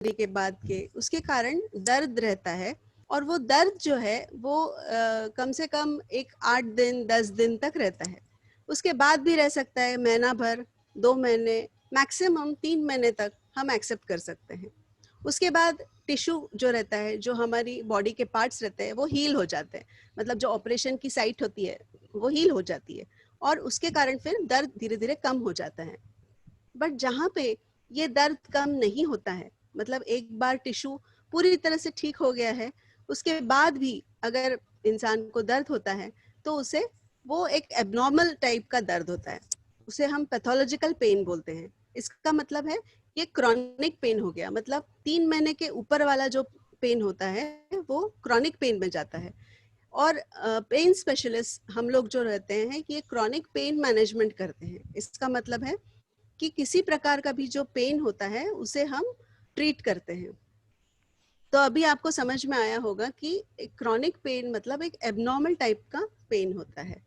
के बाद के, उसके कारण दर्द रहता है। और वो दर्द जो है वो कम से कम एक 8 दिन 10 दिन तक रहता है। उसके बाद भी रह सकता है महीना भर, 2 महीने, मैक्सिमम 3 महीने तक हम एक्सेप्ट कर सकते हैं। उसके बाद टिश्यू जो रहता है, जो हमारी बॉडी के पार्ट्स रहते हैं, वो हील हो जाते हैं। मतलब जो ऑपरेशन की साइट होती है वो हील हो जाती है और उसके कारण फिर दर्द धीरे धीरे कम हो जाता है। बट जहाँ पे ये दर्द कम नहीं होता है, मतलब एक बार टिश्यू पूरी तरह से ठीक हो गया है, उसके बाद भी अगर इंसान को दर्द होता है तो उसे वो एक एबनॉर्मल टाइप का दर्द होता है, उसे हम पैथोलॉजिकल पेन बोलते हैं। इसका मतलब है ये क्रॉनिक पेन हो गया, मतलब 3 महीने के ऊपर वाला जो पेन होता है वो क्रॉनिक पेन में जाता है। और पेन स्पेशलिस्ट हम लोग जो रहते हैं कि ये क्रॉनिक पेन मैनेजमेंट करते हैं। इसका मतलब है कि किसी प्रकार का भी जो पेन होता है उसे हम ट्रीट करते हैं। तो अभी आपको समझ में आया होगा कि क्रॉनिक पेन मतलब एक एबनॉर्मल टाइप का पेन होता है।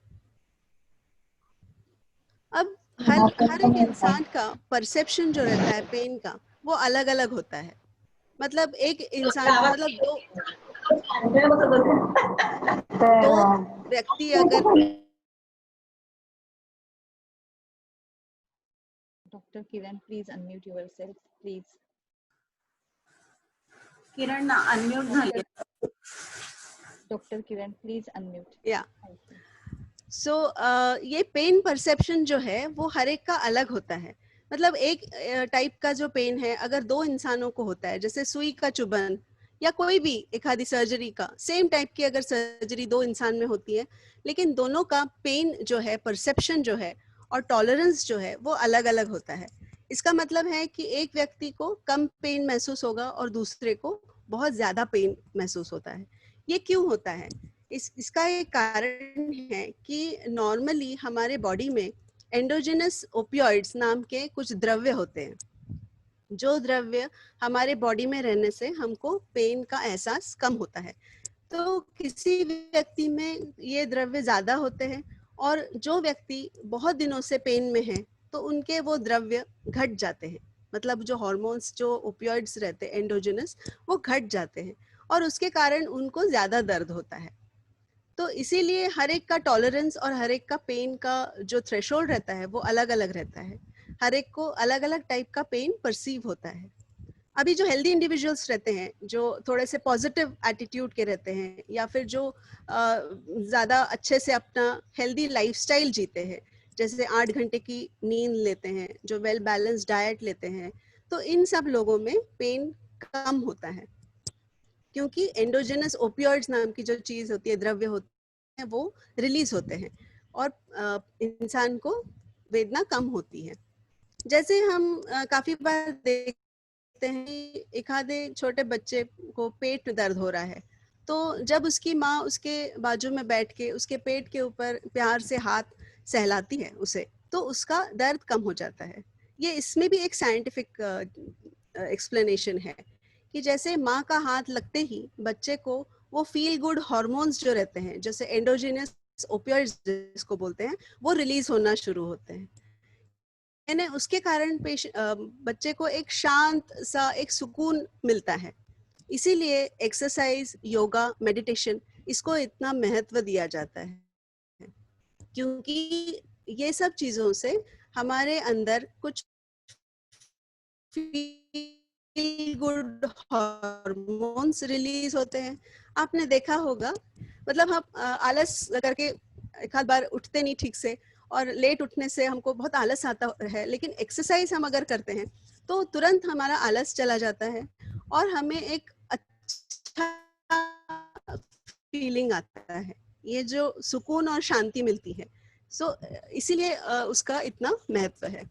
अब हर एक इंसान का परसेप्शन जो रहता है पेन का वो अलग अलग होता है। मतलब एक इंसान, मतलब दो व्यक्ति अगर Dr. Kiran, please unmute yourself, please. किरण ना अनम्यूट झाली. Dr. Kiran, please unmute. या सो ये पेन परसेप्शन जो है वो हर एक का अलग होता है। मतलब एक टाइप का जो पेन है अगर 2 इंसानों को होता है, जैसे सुई का चुभन या कोई भी एक आधी सर्जरी का, सेम टाइप की अगर सर्जरी 2 इंसान में होती है, लेकिन दोनों का पेन जो है, परसेप्शन जो है और टॉलरेंस जो है वो अलग अलग होता है। इसका मतलब है कि एक व्यक्ति को कम पेन महसूस होगा और दूसरे को बहुत ज्यादा पेन महसूस होता है। ये क्यों होता है? इसका एक कारण है कि नॉर्मली हमारे बॉडी में एंडोजेनस ओपियोइड्स नाम के कुछ द्रव्य होते हैं, जो द्रव्य हमारे बॉडी में रहने से हमको पेन का एहसास कम होता है। तो किसी व्यक्ति में ये द्रव्य ज्यादा होते हैं और जो व्यक्ति बहुत दिनों से पेन में है तो उनके वो द्रव्य घट जाते हैं। मतलब जो हार्मोन्स, जो ओपियोइड्स रहते हैं एंडोजेनस, वो घट जाते हैं और उसके कारण उनको ज्यादा दर्द होता है। तो इसीलिए हर एक का टॉलरेंस और हर एक का पेन का जो थ्रेशोल्ड रहता है वो अलग अलग रहता है। हर एक को अलग अलग टाइप का पेन परसीव होता है। अभी जो हेल्दी इंडिविजुअल्स रहते हैं, जो थोड़े से पॉजिटिव एटीट्यूड के रहते हैं या फिर जो ज़्यादा अच्छे से अपना हेल्दी लाइफस्टाइल जीते हैं, जैसे 8 घंटे की नींद लेते हैं, जो वेल बैलेंस्ड डाइट लेते हैं, तो इन सब लोगों में पेन कम होता है, क्योंकि एंडोजेनस ओपियोइड्स नाम की जो चीज होती है, द्रव्य होते हैं, वो रिलीज होते हैं और इंसान को वेदना कम होती है। जैसे हम काफी बार देखते हैं कि एक आधे छोटे बच्चे को पेट में दर्द हो रहा है, तो जब उसकी माँ उसके बाजू में बैठ के उसके पेट के ऊपर प्यार से हाथ सहलाती है उसे, तो उसका दर्द कम हो जाता है। ये इसमें भी एक साइंटिफिक एक्सप्लेनेशन है कि जैसे माँ का हाथ लगते ही बच्चे को वो फील गुड हार्मोन्स जो रहते हैं, जैसे एंडोजेनस ओपियोइड्स जिसको बोलते हैं, वो रिलीज होना शुरू होते हैं। यानी उसके कारण बच्चे को एक शांत सा एक सुकून मिलता है। इसीलिए एक्सरसाइज, योगा, मेडिटेशन, इसको इतना महत्व दिया जाता है, क्योंकि ये सब चीजों से हमारे अंदर कुछ फील गुड हार्मोन्स रिलीज होते हैं। आपने देखा होगा, मतलब हम आलस करके एक आध बार उठते नहीं ठीक से और लेट उठने से हमको बहुत आलस आता है, लेकिन एक्सरसाइज हम अगर करते हैं तो तुरंत हमारा आलस चला जाता है और हमें एक अच्छा फीलिंग आता है, ये जो सुकून और शांति मिलती है। सो इसीलिए उसका इतना महत्व है।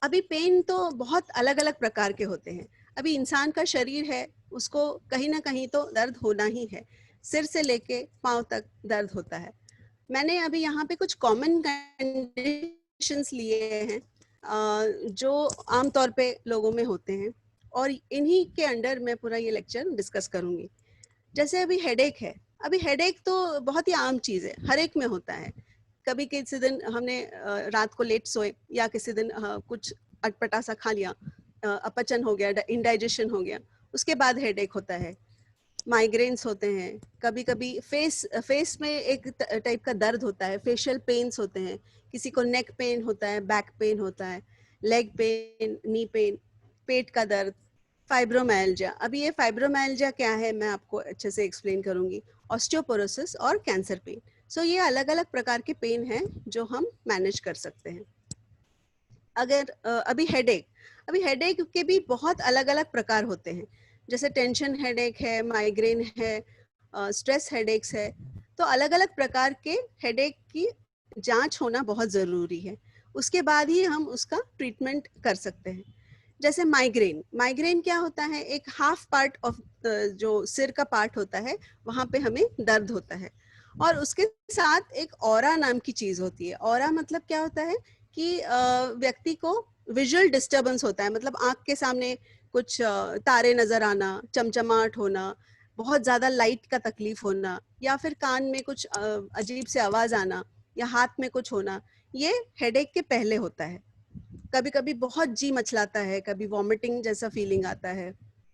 अभी पेन तो बहुत अलग अलग प्रकार के होते हैं। अभी इंसान का शरीर है, उसको कहीं ना कहीं तो दर्द होना ही है, सिर से लेके पांव तक दर्द होता है। मैंने अभी यहाँ पे कुछ कॉमन कंडीशंस लिए हैं जो आमतौर पे लोगों में होते हैं और इन्हीं के अंडर मैं पूरा ये लेक्चर डिस्कस करूंगी। जैसे अभी हेडेक है। अभी हेडेक तो बहुत ही आम चीज है, हर एक में होता है। कभी किसी दिन हमने रात को लेट सोए या किसी दिन कुछ अटपटा सा खा लिया, अपचन हो गया, इंडाइजेशन हो गया, उसके बाद हेडेक होता है। माइग्रेन्स होते हैं, कभी कभी फेस में एक टाइप का दर्द होता है, फेशियल पेन्स होते हैं, किसी को नेक पेन होता है, बैक पेन होता है, लेग पेन, नी पेन, पेट का दर्द, फाइब्रोमाइल्जिया। अभी ये फाइब्रोमाइल्जिया क्या है मैं आपको अच्छे से एक्सप्लेन करूंगी। ऑस्टियोपोरोसिस और कैंसर पेन। सो ये अलग अलग प्रकार के पेन हैं जो हम मैनेज कर सकते हैं। अगर अभी हेडेक के भी बहुत अलग अलग प्रकार होते हैं, जैसे टेंशन हेडेक है, माइग्रेन है, स्ट्रेस हेडेक्स है। तो अलग अलग प्रकार के हेडेक की जांच होना बहुत ज़रूरी है, उसके बाद ही हम उसका ट्रीटमेंट कर सकते हैं। जैसे माइग्रेन क्या होता है, एक हाफ पार्ट ऑफ जो सिर का पार्ट होता है वहाँ पे हमें दर्द होता है, और उसके साथ एक ऑरा नाम की चीज़ होती है। ऑरा मतलब क्या होता है कि व्यक्ति को विजुअल डिस्टरबेंस होता है, मतलब आँख के सामने कुछ तारे नजर आना, चमचमाहट होना, बहुत ज़्यादा लाइट का तकलीफ होना, या फिर कान में कुछ अजीब से आवाज़ आना, या हाथ में कुछ होना, ये हेडेक के पहले होता है। कभी कभी बहुत जी मचलाता है, कभी वॉमिटिंग जैसा फीलिंग आता है,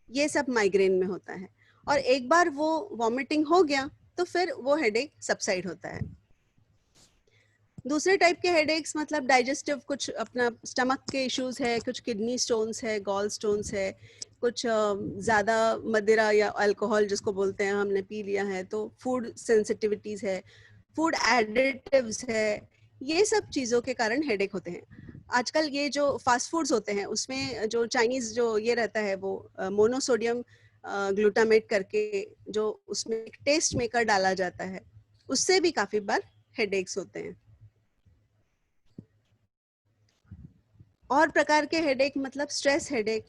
ये सब माइग्रेन में होता है। और एक बार वो वॉमिटिंग हो गया तो फिर वो हेडेक सबसाइड होता है। दूसरे टाइप के हेडेक्स मतलब डाइजेस्टिव, कुछ अपना स्टमक के इश्यूज है, कुछ किडनी स्टोन्स है, गॉल स्टोन्स है, कुछ ज़्यादा मदिरा या अल्कोहल जिसको बोलते हैं हमने पी लिया है, तो फूड सेंसिटिविटीज़ है, फूड एडिटिव्स है, ये सब चीज़ों के कारण हेडेक होते हैं। आजकल ये जो फास्ट फूड्स होते हैं उसमें जो चाइनीज़ जो ये रहता है वो मोनोसोडियम ग्लूटामेट करके जो उसमें टेस्ट मेकर डाला जाता है, उससे भी काफ़ी बार हेडेक्स होते हैं। और प्रकार के हेडेक मतलब स्ट्रेस हेडेक।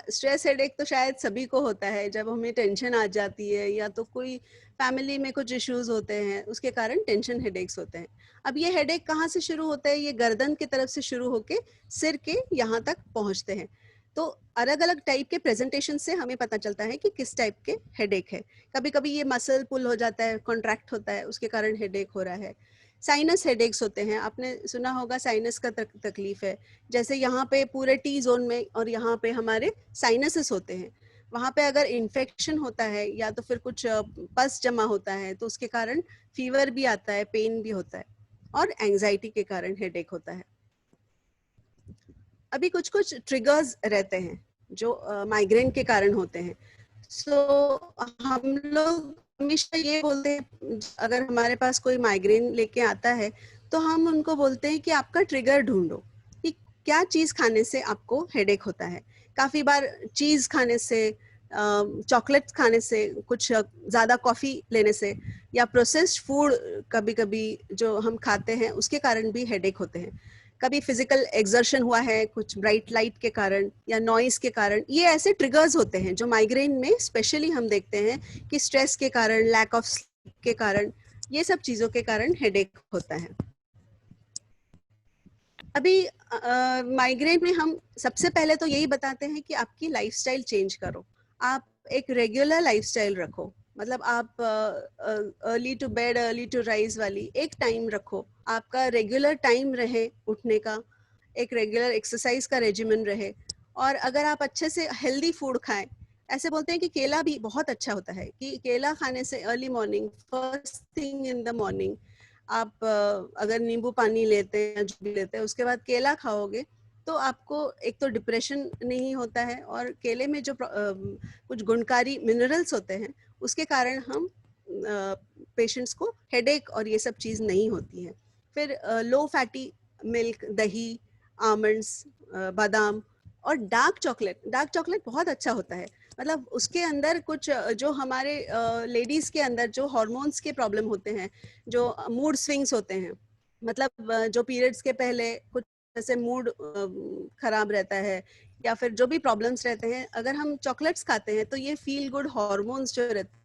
स्ट्रेस हेडेक तो शायद सभी को होता है, जब हमें टेंशन आ जाती है या तो कोई फैमिली में कुछ इश्यूज होते हैं उसके कारण टेंशन हेडेक्स होते हैं। अब ये हेडेक कहाँ से शुरू होता है, ये गर्दन की तरफ से शुरू होके सिर के यहाँ तक पहुँचते हैं। तो अलग अलग टाइप के प्रेजेंटेशन से हमें पता चलता है कि किस टाइप के हेडेक है। कभी कभी ये मसल पुल हो जाता है, कॉन्ट्रैक्ट होता है, उसके कारण हेडेक हो रहा है। साइनस हेडेक्स होते हैं, आपने सुना होगा साइनस का तकलीफ है, जैसे यहाँ पे पूरे टी जोन में और यहाँ पे हमारे साइनसेस होते हैं, वहाँ पे अगर इन्फेक्शन होता है या तो फिर कुछ पस जमा होता है तो उसके कारण फीवर भी आता है, पेन भी होता है, और एंजाइटी के कारण हेडेक होता है। अभी कुछ कुछ ट्रिगर्स रहते हैं जो माइग्रेन के कारण होते हैं। सो हम लोग हमेशा ये बोलते हैं, अगर हमारे पास कोई माइग्रेन लेके आता है तो हम उनको बोलते हैं कि आपका ट्रिगर ढूंढो कि क्या चीज़ खाने से आपको हेडेक होता है। काफ़ी बार चीज़ खाने से, चॉकलेट खाने से, कुछ ज़्यादा कॉफ़ी लेने से, या प्रोसेस्ड फूड कभी कभी जो हम खाते हैं उसके कारण भी हेडेक होते हैं। कभी फिजिकल एक्सर्शन हुआ है कुछ ब्राइट लाइट के कारण या नॉइस के कारण, ये ऐसे ट्रिगर्स होते हैं जो माइग्रेन में स्पेशली हम देखते हैं कि स्ट्रेस के कारण, लैक ऑफ स्लीप के कारण, ये सब चीज़ों के कारण हेडेक होता है। अभी माइग्रेन में हम सबसे पहले तो यही बताते हैं कि आपकी लाइफस्टाइल चेंज करो, आप एक रेगुलर लाइफस्टाइल रखो, मतलब आप early to bed early to rise वाली एक टाइम रखो, आपका रेगुलर टाइम रहे उठने का, एक रेगुलर एक्सरसाइज का रेजिमेंट रहे, और अगर आप अच्छे से हेल्दी फूड खाएं, ऐसे बोलते हैं कि केला भी बहुत अच्छा होता है, कि केला खाने से early morning, first thing in the morning आप अगर नींबू पानी लेते हैं, जो भी लेते हैं, उसके बाद केला खाओगे तो आपको एक तो डिप्रेशन नहीं होता है, और केले में जो कुछ गुणकारी मिनरल्स होते हैं उसके कारण हम पेशेंट्स को हेडेक और ये सब चीज़ नहीं होती है। फिर लो फैटी मिल्क, दही, आमंड्स, बादाम, और डार्क चॉकलेट बहुत अच्छा होता है। मतलब उसके अंदर कुछ जो हमारे लेडीज के अंदर जो हार्मोन्स के प्रॉब्लम होते हैं, जो मूड स्विंग्स होते हैं, मतलब जो पीरियड्स के पहले कुछ जैसे मूड खराब रहता है या फिर जो भी प्रॉब्लम्स रहते हैं, अगर हम चॉकलेट्स खाते हैं तो ये फील गुड हार्मोन्स जो रहते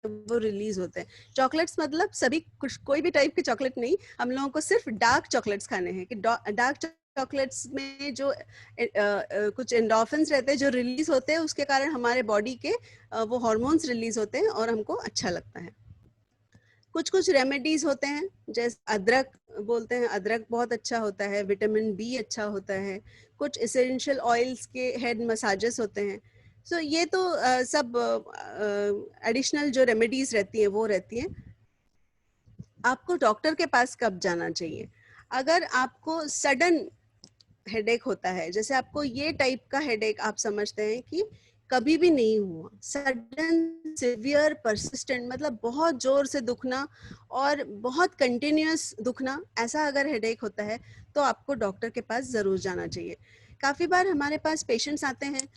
हैं वो रिलीज होते हैं। चॉकलेट्स मतलब सभी, कुछ कोई भी टाइप के चॉकलेट नहीं, हम लोगों को सिर्फ डार्क चॉकलेट्स खाने हैं, कि डार्क चॉकलेट्स में जो कुछ एंडोर्फिन्स रहते हैं जो रिलीज होते हैं, उसके कारण हमारे बॉडी के वो हार्मोन्स रिलीज होते हैं और हमको अच्छा लगता है। कुछ कुछ रेमेडीज होते हैं, जैसे अदरक बोलते हैं, अदरक बहुत अच्छा होता है, विटामिन बी अच्छा होता है, कुछ एसेंशियल ऑयल्स के हेड मसाजेस होते हैं। सो ये तो सब एडिशनल जो रेमेडीज रहती हैं वो रहती हैं। आपको डॉक्टर के पास कब जाना चाहिए? अगर आपको सडन हेडेक होता है, जैसे आपको ये टाइप का हेडेक आप समझते हैं कि कभी भी नहीं हुआ, सडन सिवियर परसिस्टेंट, मतलब बहुत जोर से दुखना और बहुत कंटिन्यूअस दुखना, ऐसा अगर हेडेक होता है तो आपको डॉक्टर के पास जरूर जाना चाहिए। काफी बार हमारे पास पेशेंट्स आते हैं,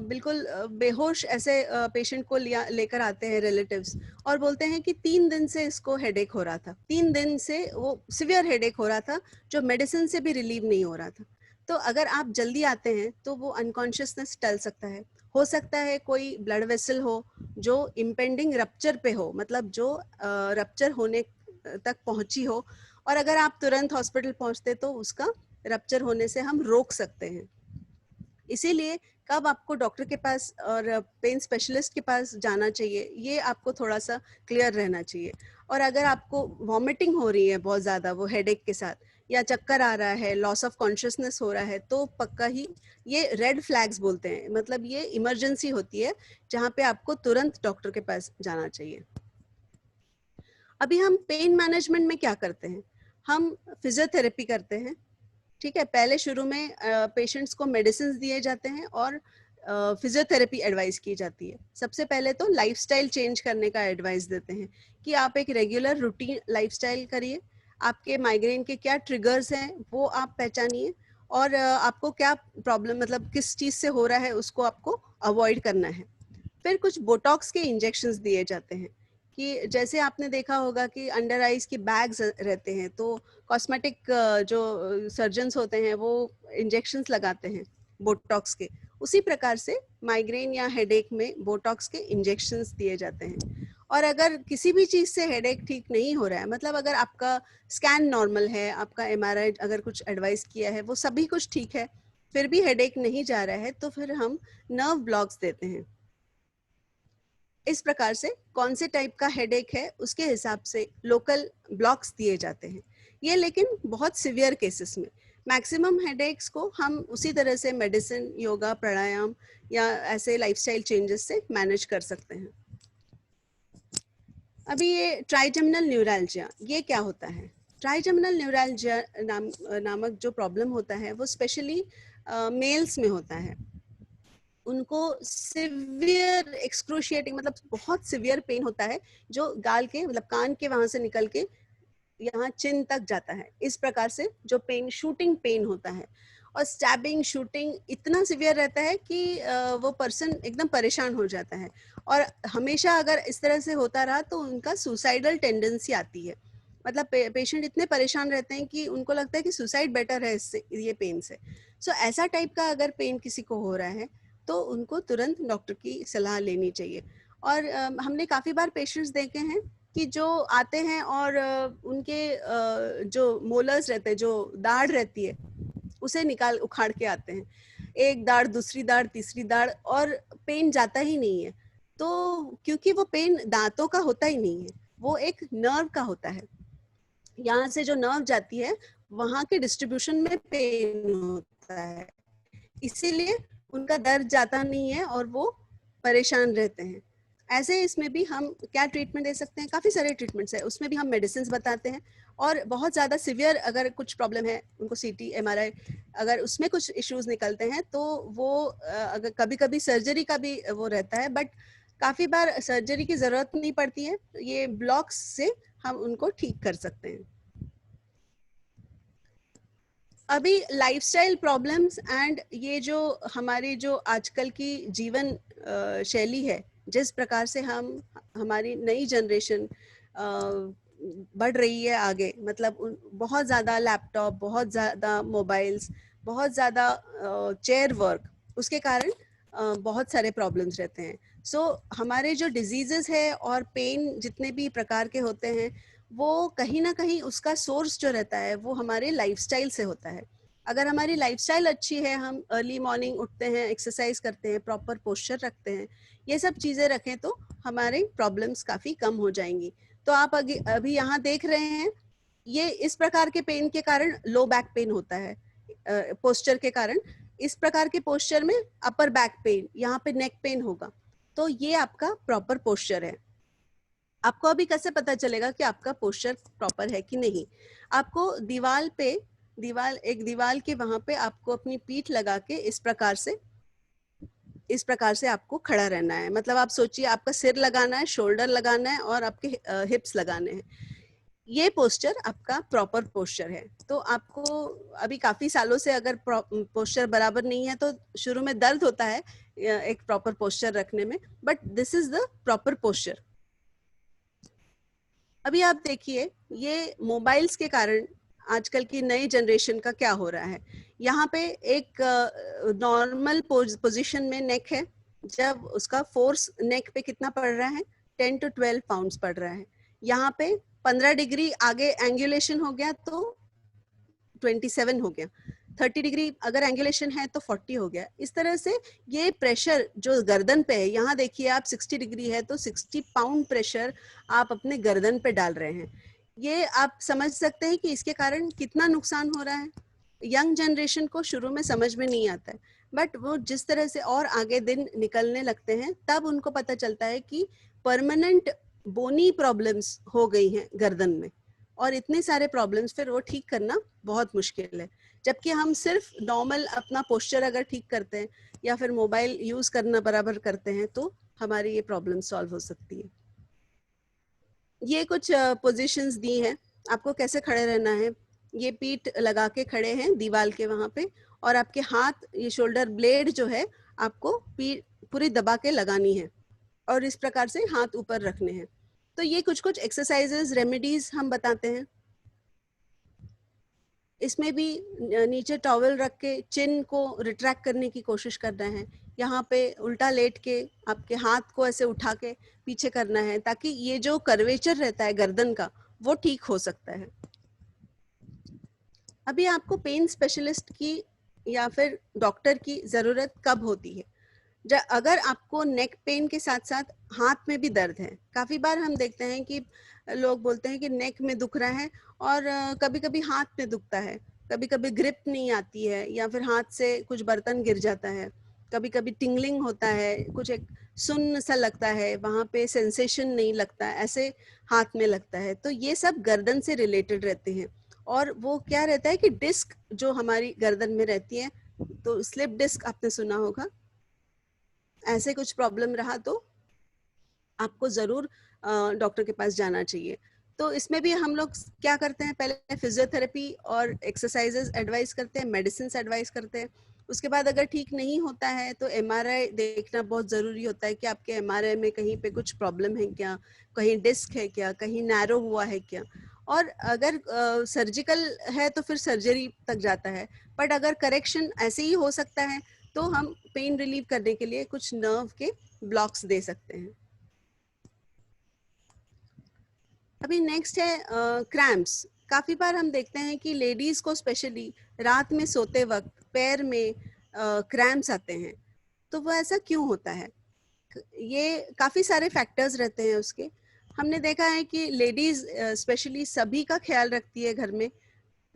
बिल्कुल बेहोश ऐसे पेशेंट को लेकर आते हैं रिलेटिव्स, और बोलते हैं कि 3 दिन से इसको हेडेक हो रहा था, 3 दिन से वो सिवियर हेडेक हो रहा था, जो मेडिसिन से भी रिलीव नहीं हो रहा था। तो अगर आप जल्दी आते हैं तो वो अनकॉन्शियसनेस टल सकता है। हो सकता है कोई ब्लड वेसल हो जो इम्पेंडिंग रप्चर पे हो, मतलब जो रप्चर होने तक पहुंची हो, और अगर आप तुरंत हॉस्पिटल पहुंचते तो उसका रप्चर होने से हम रोक सकते हैं। इसीलिए कब आपको डॉक्टर के पास और पेन स्पेशलिस्ट के पास जाना चाहिए, ये आपको थोड़ा सा क्लियर रहना चाहिए। और अगर आपको वॉमिटिंग हो रही है बहुत ज़्यादा वो हेडेक के साथ, या चक्कर आ रहा है, लॉस ऑफ कॉन्शियसनेस हो रहा है, तो पक्का ही ये रेड फ्लैग्स बोलते हैं, मतलब ये इमरजेंसी होती है जहाँ पे आपको तुरंत डॉक्टर के पास जाना चाहिए। अभी हम पेन मैनेजमेंट में क्या करते हैं? हम फिजियोथेरेपी करते हैं, ठीक है। पहले शुरू में पेशेंट्स को मेडिसिन दिए जाते हैं और फिजियोथेरेपी एडवाइस की जाती है। सबसे पहले तो लाइफस्टाइल चेंज करने का एडवाइस देते हैं कि आप एक रेगुलर रूटीन लाइफस्टाइल करिए, आपके माइग्रेन के क्या ट्रिगर्स हैं वो आप पहचानिए, और आपको क्या प्रॉब्लम, मतलब किस चीज़ से हो रहा है उसको आपको अवॉइड करना है। फिर कुछ बोटॉक्स के इंजेक्शंस दिए जाते हैं, कि जैसे आपने देखा होगा कि अंडर आइज के बैग्स रहते हैं, तो कॉस्मेटिक जो सर्जन्स होते हैं वो इंजेक्शंस लगाते हैं बोटॉक्स के, उसी प्रकार से माइग्रेन या हेडेक में बोटॉक्स के इंजेक्शंस दिए जाते हैं। और अगर किसी भी चीज़ से हेडेक ठीक नहीं हो रहा है, मतलब अगर आपका स्कैन नॉर्मल है, आपका एमआरआई अगर कुछ एडवाइस किया है वो सभी कुछ ठीक है, फिर भी हेडेक नहीं जा रहा है, तो फिर हम नर्व ब्लॉक्स देते हैं। इस प्रकार से कौन से टाइप का हेडेक है उसके हिसाब से लोकल ब्लॉक्स दिए जाते हैं। ये लेकिन बहुत सिवियर केसेस में, मैक्सिमम हेडेक्स को हम उसी तरह से मेडिसिन, योगा, प्राणायाम या ऐसे लाइफस्टाइल चेंजेस से मैनेज कर सकते हैं। अभी ये ट्राइजेमिनल न्यूरैल्जिया, ये क्या होता है? ट्राइजेमिनल न्यूरैल्जिया नामक जो प्रॉब्लम होता है वो स्पेशली मेल्स में होता है। उनको सिवियर एक्सक्रूशिएटिंग, मतलब बहुत सिवियर पेन होता है, जो गाल के, मतलब कान के वहां से निकल के यहाँ चिन तक जाता है। इस प्रकार से जो पेन, शूटिंग पेन होता है, और स्टैबिंग, शूटिंग इतना सिवियर रहता है कि वो पर्सन एकदम परेशान हो जाता है। और हमेशा अगर इस तरह से होता रहा तो उनका सुसाइडल टेंडेंसी आती है, मतलब पेशेंट इतने परेशान रहते हैं कि उनको लगता है कि सुसाइड बेटर है इससे, ये पेन से। सो ऐसा टाइप का अगर पेन किसी को हो रहा है तो उनको तुरंत डॉक्टर की सलाह लेनी चाहिए। और हमने काफ़ी बार पेशेंट्स देखे हैं कि जो आते हैं और उनके जो मोलर्स रहते हैं, जो दाढ़ रहती है, उसे निकाल उखाड़ के आते हैं, एक दाढ़, दूसरी दाढ़, तीसरी दाढ़, और पेन जाता ही नहीं है। तो क्योंकि वो पेन दांतों का होता ही नहीं है, वो एक नर्व का होता है। यहाँ से जो नर्व जाती है वहां के डिस्ट्रीब्यूशन में पेन होता है, इसीलिए उनका दर्द जाता नहीं है और वो परेशान रहते हैं। ऐसे इसमें भी हम क्या ट्रीटमेंट दे सकते हैं? काफ़ी सारे ट्रीटमेंट्स है, उसमें भी हम मेडिसिन बताते हैं। और बहुत ज़्यादा सिवियर अगर कुछ प्रॉब्लम है, उनको सीटी, एमआरआई, अगर उसमें कुछ इश्यूज निकलते हैं तो वो अगर कभी कभी सर्जरी का भी वो रहता है, बट काफ़ी बार सर्जरी की ज़रूरत नहीं पड़ती है, ये ब्लॉक्स से हम उनको ठीक कर सकते हैं। अभी लाइफस्टाइल प्रॉब्लम्स एंड ये जो हमारी जो आजकल की जीवन शैली है, जिस प्रकार से हमारी नई जनरेशन बढ़ रही है आगे, मतलब बहुत ज़्यादा लैपटॉप, बहुत ज़्यादा मोबाइल्स, बहुत ज़्यादा चेयर वर्क, उसके कारण बहुत सारे प्रॉब्लम्स रहते हैं। सो हमारे जो डिजीजेस है और पेन जितने भी प्रकार के होते हैं, वो कहीं ना कहीं उसका सोर्स जो रहता है वो हमारे लाइफस्टाइल से होता है। अगर हमारी लाइफस्टाइल अच्छी है, हम अर्ली मॉर्निंग उठते हैं, एक्सरसाइज करते हैं, प्रॉपर पोस्चर रखते हैं, ये सब चीज़ें रखें, तो हमारे प्रॉब्लम्स काफ़ी कम हो जाएंगी। तो आप अभी यहाँ देख रहे हैं, ये इस प्रकार के पेन के कारण लो बैक पेन होता है, पोस्चर के कारण। इस प्रकार के पोस्चर में अपर बैक पेन, यहाँ पे नेक पेन होगा। तो ये आपका प्रॉपर पोस्चर है। आपको अभी कैसे पता चलेगा कि आपका पोस्चर प्रॉपर है कि नहीं? आपको दीवाल के वहां पे आपको अपनी पीठ लगा के इस प्रकार से आपको खड़ा रहना है। मतलब आप सोचिए, आपका सिर लगाना है, शोल्डर लगाना है और आपके हिप्स लगाने हैं। ये पोस्चर आपका प्रॉपर पोस्चर है। तो आपको अभी काफी सालों से अगर पोस्चर बराबर नहीं है तो शुरू में दर्द होता है एक प्रॉपर पोस्चर रखने में, but this is the proper posture. अभी आप देखिए, ये मोबाइल्स के कारण आजकल की नई जनरेशन का क्या हो रहा है। यहाँ पे एक नॉर्मल पोजीशन में नेक है, जब उसका फोर्स नेक पे कितना पड़ रहा है, 10 to 12 पाउंड्स पड़ रहा है। यहाँ पे 15 डिग्री आगे एंगुलेशन हो गया तो 27 हो गया, 30 डिग्री अगर एंगुलेशन है तो 40 हो गया। इस तरह से ये प्रेशर जो गर्दन पे है, यहाँ देखिए आप 60 डिग्री है तो 60 पाउंड प्रेशर आप अपने गर्दन पे डाल रहे हैं। ये आप समझ सकते हैं कि इसके कारण कितना नुकसान हो रहा है। यंग जनरेशन को शुरू में समझ में नहीं आता है, बट वो जिस तरह से और आगे दिन निकलने लगते हैं तब उनको पता चलता है कि परमानेंट बोनी प्रॉब्लम्स हो गई हैं गर्दन में, और इतने सारे प्रॉब्लम्स फिर वो ठीक करना बहुत मुश्किल है। जबकि हम सिर्फ नॉर्मल अपना पोस्चर अगर ठीक करते हैं या फिर मोबाइल यूज करना बराबर करते हैं तो हमारी ये प्रॉब्लम सॉल्व हो सकती है। ये कुछ पोजीशंस दी हैं, आपको कैसे खड़े रहना है। ये पीठ लगा के खड़े हैं दीवार के वहां पे, और आपके हाथ, ये शोल्डर ब्लेड जो है आपको पूरी दबा के लगानी है और इस प्रकार से हाथ ऊपर रखने हैं। तो ये कुछ कुछ एक्सरसाइजेस, रेमेडीज हम बताते हैं। इसमें भी नीचे टॉवल रख के चिन को रिट्रैक्ट करने की कोशिश करना है। यहाँ पे उल्टा लेट के आपके हाथ को ऐसे उठा के पीछे करना है, ताकि ये जो कर्वेचर रहता है गर्दन का वो ठीक हो सकता है। अभी आपको पेन स्पेशलिस्ट की या फिर डॉक्टर की जरूरत कब होती है? अगर आपको नेक पेन के साथ साथ हाथ में भी दर्द है। काफी बार हम देखते हैं कि लोग बोलते हैं कि नेक में दुख रहा है और कभी कभी हाथ में दुखता है, कभी कभी ग्रिप नहीं आती है या फिर हाथ से कुछ बर्तन गिर जाता है, कभी कभी टिंगलिंग होता है, कुछ एक सुन्न सा लगता है, वहां पे सेंसेशन नहीं लगता, ऐसे हाथ में लगता है। तो ये सब गर्दन से रिलेटेड रहते हैं। और वो क्या रहता है कि डिस्क जो हमारी गर्दन में रहती है, तो स्लिप डिस्क आपने सुना होगा, ऐसे कुछ प्रॉब्लम रहा तो आपको जरूर डॉक्टर के पास जाना चाहिए। तो इसमें भी हम लोग क्या करते हैं, पहले फिजियोथेरेपी और एक्सरसाइजेस एडवाइस करते हैं, मेडिसिन एडवाइस करते हैं। उसके बाद अगर ठीक नहीं होता है तो एमआरआई देखना बहुत ज़रूरी होता है कि आपके एमआरआई में कहीं पे कुछ प्रॉब्लम है क्या, कहीं डिस्क है क्या, कहीं नैरो हुआ है क्या। और अगर सर्जिकल है तो फिर सर्जरी तक जाता है, बट अगर करेक्शन ऐसे ही हो सकता है तो हम पेन रिलीव करने के लिए कुछ नर्व के ब्लॉक्स दे सकते हैं। अभी नेक्स्ट है क्रैम्प्स। काफी बार हम देखते हैं कि लेडीज को स्पेशली रात में सोते वक्त पैर में क्रैम्प्स आते हैं। तो वो ऐसा क्यों होता है? ये काफी सारे फैक्टर्स रहते हैं उसके। हमने देखा है कि लेडीज स्पेशली सभी का ख्याल रखती है घर में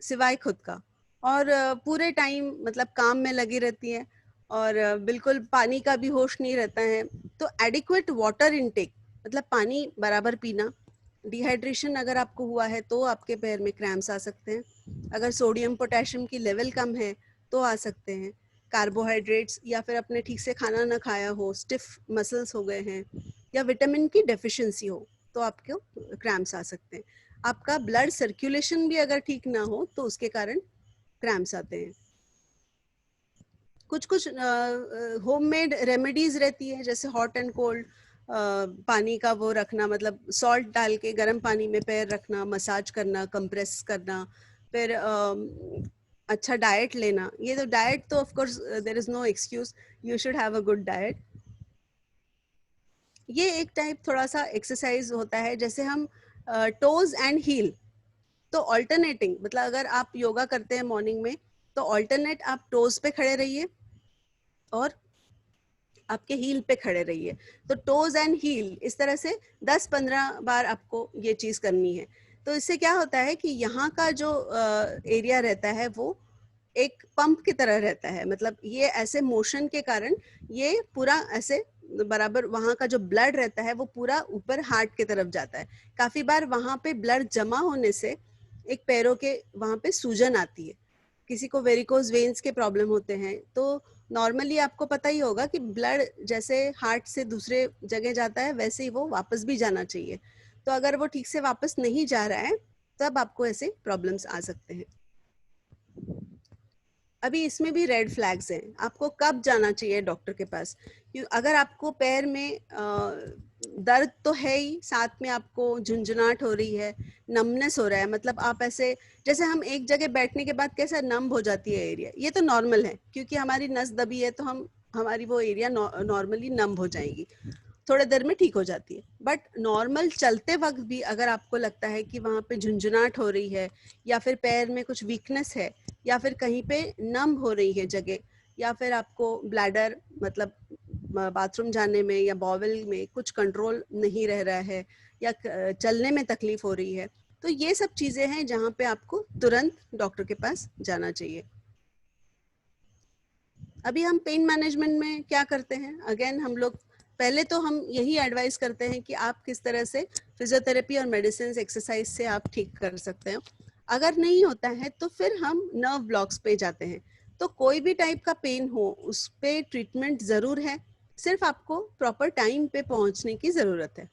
सिवाय खुद का, और पूरे टाइम मतलब काम में लगी रहती है और बिल्कुल पानी का भी होश नहीं रहता है। तो एडिक्वेट वाटर इनटेक, मतलब पानी बराबर पीना। डिहाइड्रेशन अगर आपको हुआ है तो आपके पैर में क्रैम्प्स आ सकते हैं। अगर सोडियम पोटेशियम की लेवल कम है तो आ सकते हैं। कार्बोहाइड्रेट्स या फिर अपने ठीक से खाना ना खाया हो, स्टिफ मसल्स हो गए हैं, या विटामिन की डेफिशिएंसी हो तो आपको क्रैम्प्स आ सकते हैं। आपका ब्लड सर्कुलेशन भी अगर ठीक ना हो तो उसके कारण क्रैम्प्स आते हैं। कुछ कुछ होममेड रेमेडीज रहती है, जैसे हॉट एंड कोल्ड पानी का वो रखना, मतलब सॉल्ट डाल के गर्म पानी में पैर रखना, मसाज करना, कंप्रेस करना, फिर अच्छा डाइट लेना। ये तो डाइट तो of course there is no excuse, you should have a good diet. ये एक टाइप थोड़ा सा एक्सरसाइज होता है, जैसे हम टोज एंड हील। तो ऑल्टरनेटिंग, मतलब अगर आप योगा करते हैं मॉर्निंग में तो ऑल्टरनेट आप टोज पे खड़े रहिए और आपके हील पे खड़े रहिए। तो टोज एंड हील इस तरह से 10-15 बार आपको ये चीज करनी है। तो इससे क्या होता है कि यहाँ का जो एरिया रहता है वो एक पंप की तरह रहता है, मतलब ये ऐसे मोशन के कारण ये पूरा ऐसे बराबर वहाँ का जो ब्लड रहता है वो पूरा ऊपर हार्ट की तरफ जाता है। काफी बार वहाँ पे ब्लड जमा होने से एक पैरों के वहाँ पे सूजन आती है। किसी को वेरिकोज वेन्स के प्रॉब्लम होते हैं, तो नॉर्मली आपको पता ही होगा कि ब्लड जैसे हार्ट से दूसरे जगह जाता है वैसे ही वो वापस भी जाना चाहिए। तो अगर वो ठीक से वापस नहीं जा रहा है तब आपको ऐसे प्रॉब्लम्स आ सकते हैं। अभी इसमें भी रेड फ्लैग्स हैं, आपको कब जाना चाहिए डॉक्टर के पास। अगर आपको पैर में दर्द तो है ही, साथ में आपको झुंझुनाहट हो रही है, नमनेस हो रहा है, मतलब आप ऐसे जैसे हम एक जगह बैठने के बाद कैसा नम हो जाती है एरिया, ये तो नॉर्मल है क्योंकि हमारी नस दबी है, तो हमारी वो एरिया नॉर्मली नम हो जाएगी, थोड़े देर में ठीक हो जाती है। बट नॉर्मल चलते वक्त भी अगर आपको लगता है कि वहाँ पे झुंझुनाहट हो रही है या फिर पैर में कुछ वीकनेस है या फिर कहीं पे नम हो रही है जगह, या फिर आपको ब्लैडर मतलब बाथरूम जाने में या बॉवल में कुछ कंट्रोल नहीं रह रहा है या चलने में तकलीफ हो रही है, तो ये सब चीजें हैं जहाँ पे आपको तुरंत डॉक्टर के पास जाना चाहिए। अभी हम पेन मैनेजमेंट में क्या करते हैं, अगेन हम लोग पहले तो हम यही एडवाइस करते हैं कि आप किस तरह से फिजियोथेरेपी और मेडिसिन एक्सरसाइज से आप ठीक कर सकते हैं। अगर नहीं होता है तो फिर हम नर्व ब्लॉक्स पे जाते हैं। तो कोई भी टाइप का पेन हो उस पे ट्रीटमेंट जरूर है, सिर्फ आपको प्रॉपर टाइम पे पहुंचने की जरूरत है।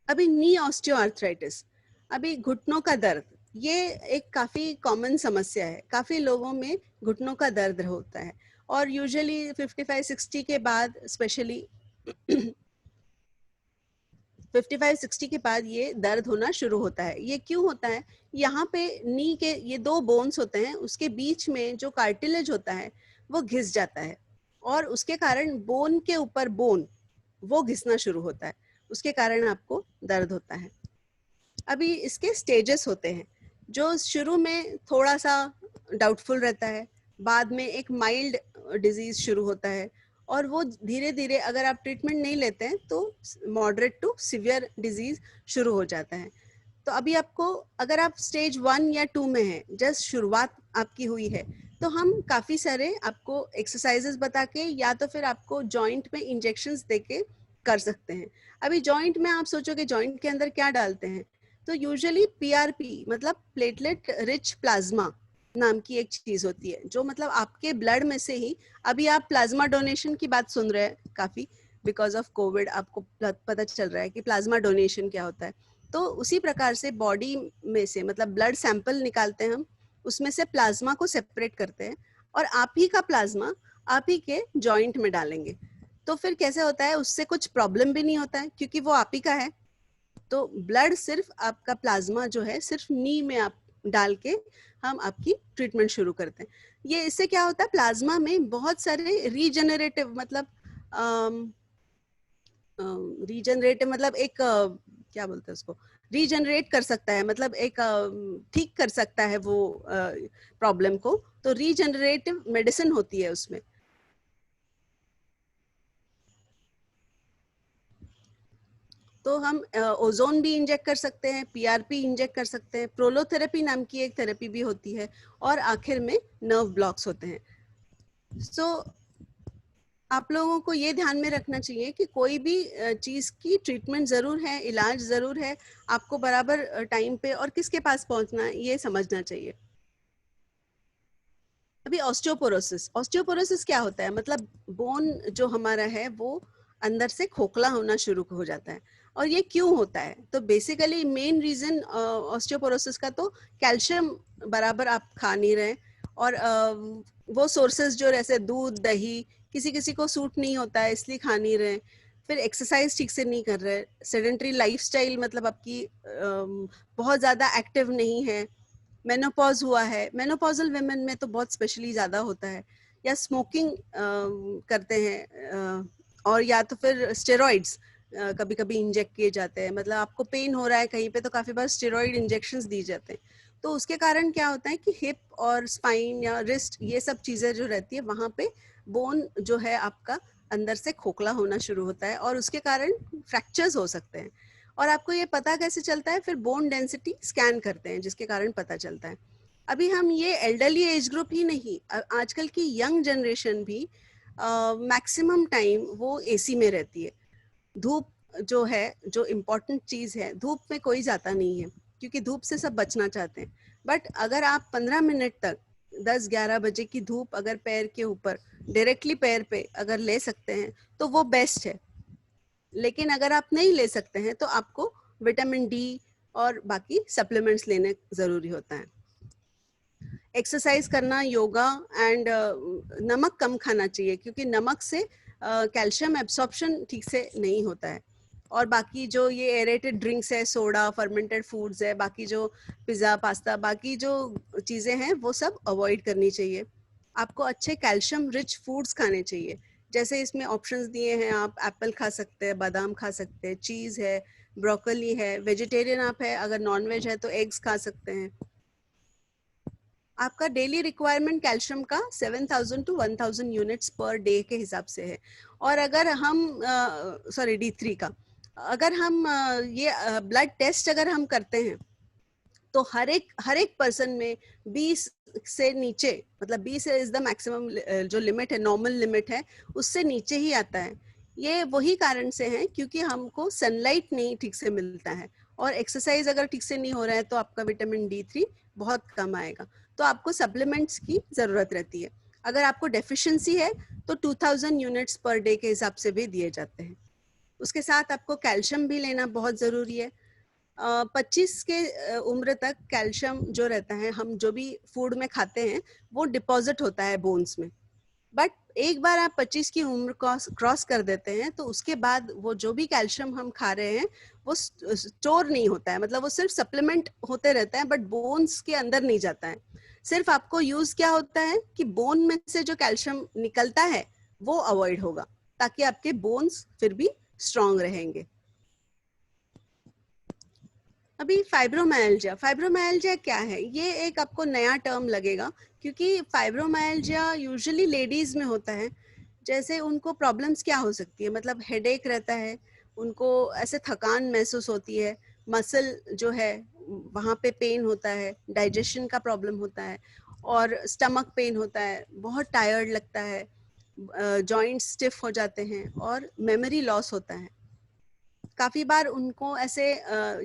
अभी नी ऑस्टियोआर्थराइटिस, अभी घुटनों का दर्द, ये एक काफी कॉमन समस्या है, काफी लोगों में घुटनों का दर्द होता है और यूजुअली 55-60 के बाद, स्पेशली 55-60 के बाद ये दर्द होना शुरू होता है। ये क्यों होता है, यहाँ पे नी के ये दो बोन्स होते हैं, उसके बीच में जो कार्टिलेज होता है वो घिस जाता है और उसके कारण बोन के ऊपर बोन वो घिसना शुरू होता है, उसके कारण आपको दर्द होता है। अभी इसके स्टेजेस होते हैं, जो शुरू में थोड़ा सा डाउटफुल रहता है, बाद में एक माइल्ड डिजीज शुरू होता है और वो धीरे धीरे अगर आप ट्रीटमेंट नहीं लेते हैं तो मॉडरेट टू सीवियर डिजीज शुरू हो जाता है। तो अभी आपको अगर आप स्टेज 1 या 2 में हैं, जस्ट शुरुआत आपकी हुई है, तो हम काफी सारे आपको एक्सरसाइजेस बता के या तो फिर आपको जॉइंट में इंजेक्शंस देके कर सकते हैं। अभी जॉइंट में आप सोचोगे जॉइंट के अंदर क्या डालते हैं, तो यूजुअली पीआरपी मतलब प्लेटलेट रिच प्लाज्मा नाम की एक चीज होती है, जो मतलब आपके ब्लड में से ही, अभी आप प्लाज्मा डोनेशन की बात सुन रहे हैं काफी, बिकॉज ऑफ कोविड आपको पता चल रहा है कि प्लाज्मा डोनेशन क्या होता है। तो उसी प्रकार से बॉडी में से मतलब ब्लड सैंपल निकालते हैं हम, उसमें से प्लाज्मा को सेपरेट करते हैं और आप ही का प्लाज्मा आप ही के जॉइंट में डालेंगे। तो फिर कैसे होता है, उससे कुछ प्रॉब्लम भी नहीं होता है क्योंकि वो आप ही का है। तो ब्लड सिर्फ आपका प्लाज्मा जो है सिर्फ नी में आप डाल के हम आपकी ट्रीटमेंट शुरू करते हैं। ये इससे क्या होता है, प्लाज्मा में बहुत सारे रीजनरेटिव मतलब रीजनरेटिव मतलब एक क्या बोलते हैं उसको, रीजनरेट कर सकता है, मतलब एक ठीक कर सकता है वो प्रॉब्लम को, तो रीजनरेटिव मेडिसिन होती है उसमें। तो हम ओजोन भी इंजेक्ट कर सकते हैं, पीआरपी इंजेक्ट कर सकते हैं, प्रोलोथेरेपी नाम की एक थेरेपी भी होती है और आखिर में नर्व ब्लॉक्स होते हैं। सो आप लोगों को ये ध्यान में रखना चाहिए कि कोई भी चीज की ट्रीटमेंट जरूर है, इलाज जरूर है, आपको बराबर टाइम पे और किसके पास पहुंचना है ये समझना चाहिए। अभी ऑस्टियोपोरोसिस, ऑस्टियोपोरोसिस क्या होता है, मतलब बोन जो हमारा है वो अंदर से खोखला होना शुरू हो जाता है। और ये क्यों होता है, तो बेसिकली मेन रीजन ऑस्टियोपोरोसिस का तो कैल्शियम बराबर आप खा नहीं रहे और वो सोर्सेज जो जैसे दूध दही किसी किसी को सूट नहीं होता है इसलिए खा नहीं रहे, फिर एक्सरसाइज ठीक से नहीं कर रहे, सेडेंटरी लाइफस्टाइल मतलब आपकी बहुत ज्यादा एक्टिव नहीं है, मेनोपॉज हुआ है, मेनोपॉजल वुमेन में तो बहुत स्पेशली ज्यादा होता है, या स्मोकिंग करते हैं और या तो फिर स्टेरॉइड्स कभी कभी इंजेक्ट किए जाते हैं, मतलब आपको पेन हो रहा है कहीं पे तो काफी बार स्टेरॉइड इंजेक्शंस दी जाते हैं। तो उसके कारण क्या होता है कि हिप और स्पाइन या रिस्ट ये सब चीजें जो रहती है वहां पे बोन जो है आपका अंदर से खोखला होना शुरू होता है और उसके कारण फ्रैक्चर्स हो सकते हैं। और आपको ये पता कैसे चलता है? फिर बोन डेंसिटी स्कैन करते हैं जिसके कारण पता चलता है। अभी हम ये एल्डरली एज ग्रुप ही नहीं, आजकल की यंग जनरेशन भी मैक्सिमम टाइम वो एसी में रहती है। धूप जो है, जो इम्पोर्टेंट चीज है, धूप में कोई जाता नहीं है क्योंकि धूप से सब बचना चाहते हैं। बट अगर आप 15 मिनट तक 10-11 बजे की धूप अगर पैर के ऊपर डायरेक्टली पैर पे अगर ले सकते हैं तो वो बेस्ट है। लेकिन अगर आप नहीं ले सकते हैं तो आपको विटामिन डी और बाकी सप्लीमेंट्स लेने जरूरी होता है। एक्सरसाइज करना, योगा एंड नमक कम खाना चाहिए क्योंकि नमक से कैल्शियम एब्सॉर्प्शन ठीक से नहीं होता है। और बाकी जो ये एरेटेड ड्रिंक्स है, सोडा, फर्मेंटेड फूड्स है, बाकी जो पिज़्ज़ा, पास्ता, बाकी जो चीज़ें हैं वो सब अवॉइड करनी चाहिए। आपको अच्छे कैल्शियम रिच फूड्स खाने चाहिए, जैसे इसमें ऑप्शंस दिए हैं। आप एप्पल खा सकते हैं, बादाम खा सकते हैं, चीज़ है, ब्रोकली है। वेजिटेरियन आप है, अगर नॉन वेज है तो एग्स खा सकते हैं। आपका डेली रिक्वायरमेंट कैल्शियम का 7000 टू 1000 यूनिट्स पर डे के हिसाब से है। और अगर हम सॉरी D3 का अगर हम ये ब्लड टेस्ट अगर हम करते हैं तो हर एक पर्सन में 20 से नीचे, मतलब 20 इज द मैक्सिमम जो लिमिट है, नॉर्मल लिमिट है, उससे नीचे ही आता है। ये वही कारण से है क्योंकि हमको सनलाइट नहीं ठीक से मिलता है और एक्सरसाइज अगर ठीक से नहीं हो रहा है तो आपका विटामिन D3 बहुत कम आएगा। तो आपको सप्लीमेंट्स की जरूरत रहती है। अगर आपको डेफिशिएंसी है तो 2000 यूनिट्स पर डे के हिसाब से भी दिए जाते हैं। उसके साथ आपको कैल्शियम भी लेना बहुत जरूरी है। 25 के उम्र तक कैल्शियम जो रहता है, हम जो भी फूड में खाते हैं वो डिपॉजिट होता है बोन्स में। बट एक बार आप 25 की उम्र क्रॉस कर देते हैं तो उसके बाद वो जो भी कैल्शियम हम खा रहे हैं वो स्टोर नहीं होता है, मतलब वो सिर्फ सप्लीमेंट होते रहता है बट बोन्स के अंदर नहीं जाता है। सिर्फ आपको यूज क्या होता है कि बोन में से जो कैल्शियम निकलता है वो अवॉइड होगा ताकि आपके बोन्स फिर भी स्ट्रांग रहेंगे। अभी फाइब्रोमाइल्जिया क्या है? ये एक आपको नया टर्म लगेगा क्योंकि फाइब्रोमाइल्जिया यूजुअली लेडीज में होता है। जैसे उनको प्रॉब्लम्स क्या हो सकती है, मतलब हेडेक रहता है, उनको ऐसे थकान महसूस होती है, मसल जो है वहाँ पे पेन होता है, डाइजेशन का प्रॉब्लम होता है और स्टमक पेन होता है, बहुत टायर्ड लगता है, जॉइंट्स स्टिफ हो जाते हैं और मेमोरी लॉस होता है। काफी बार उनको ऐसे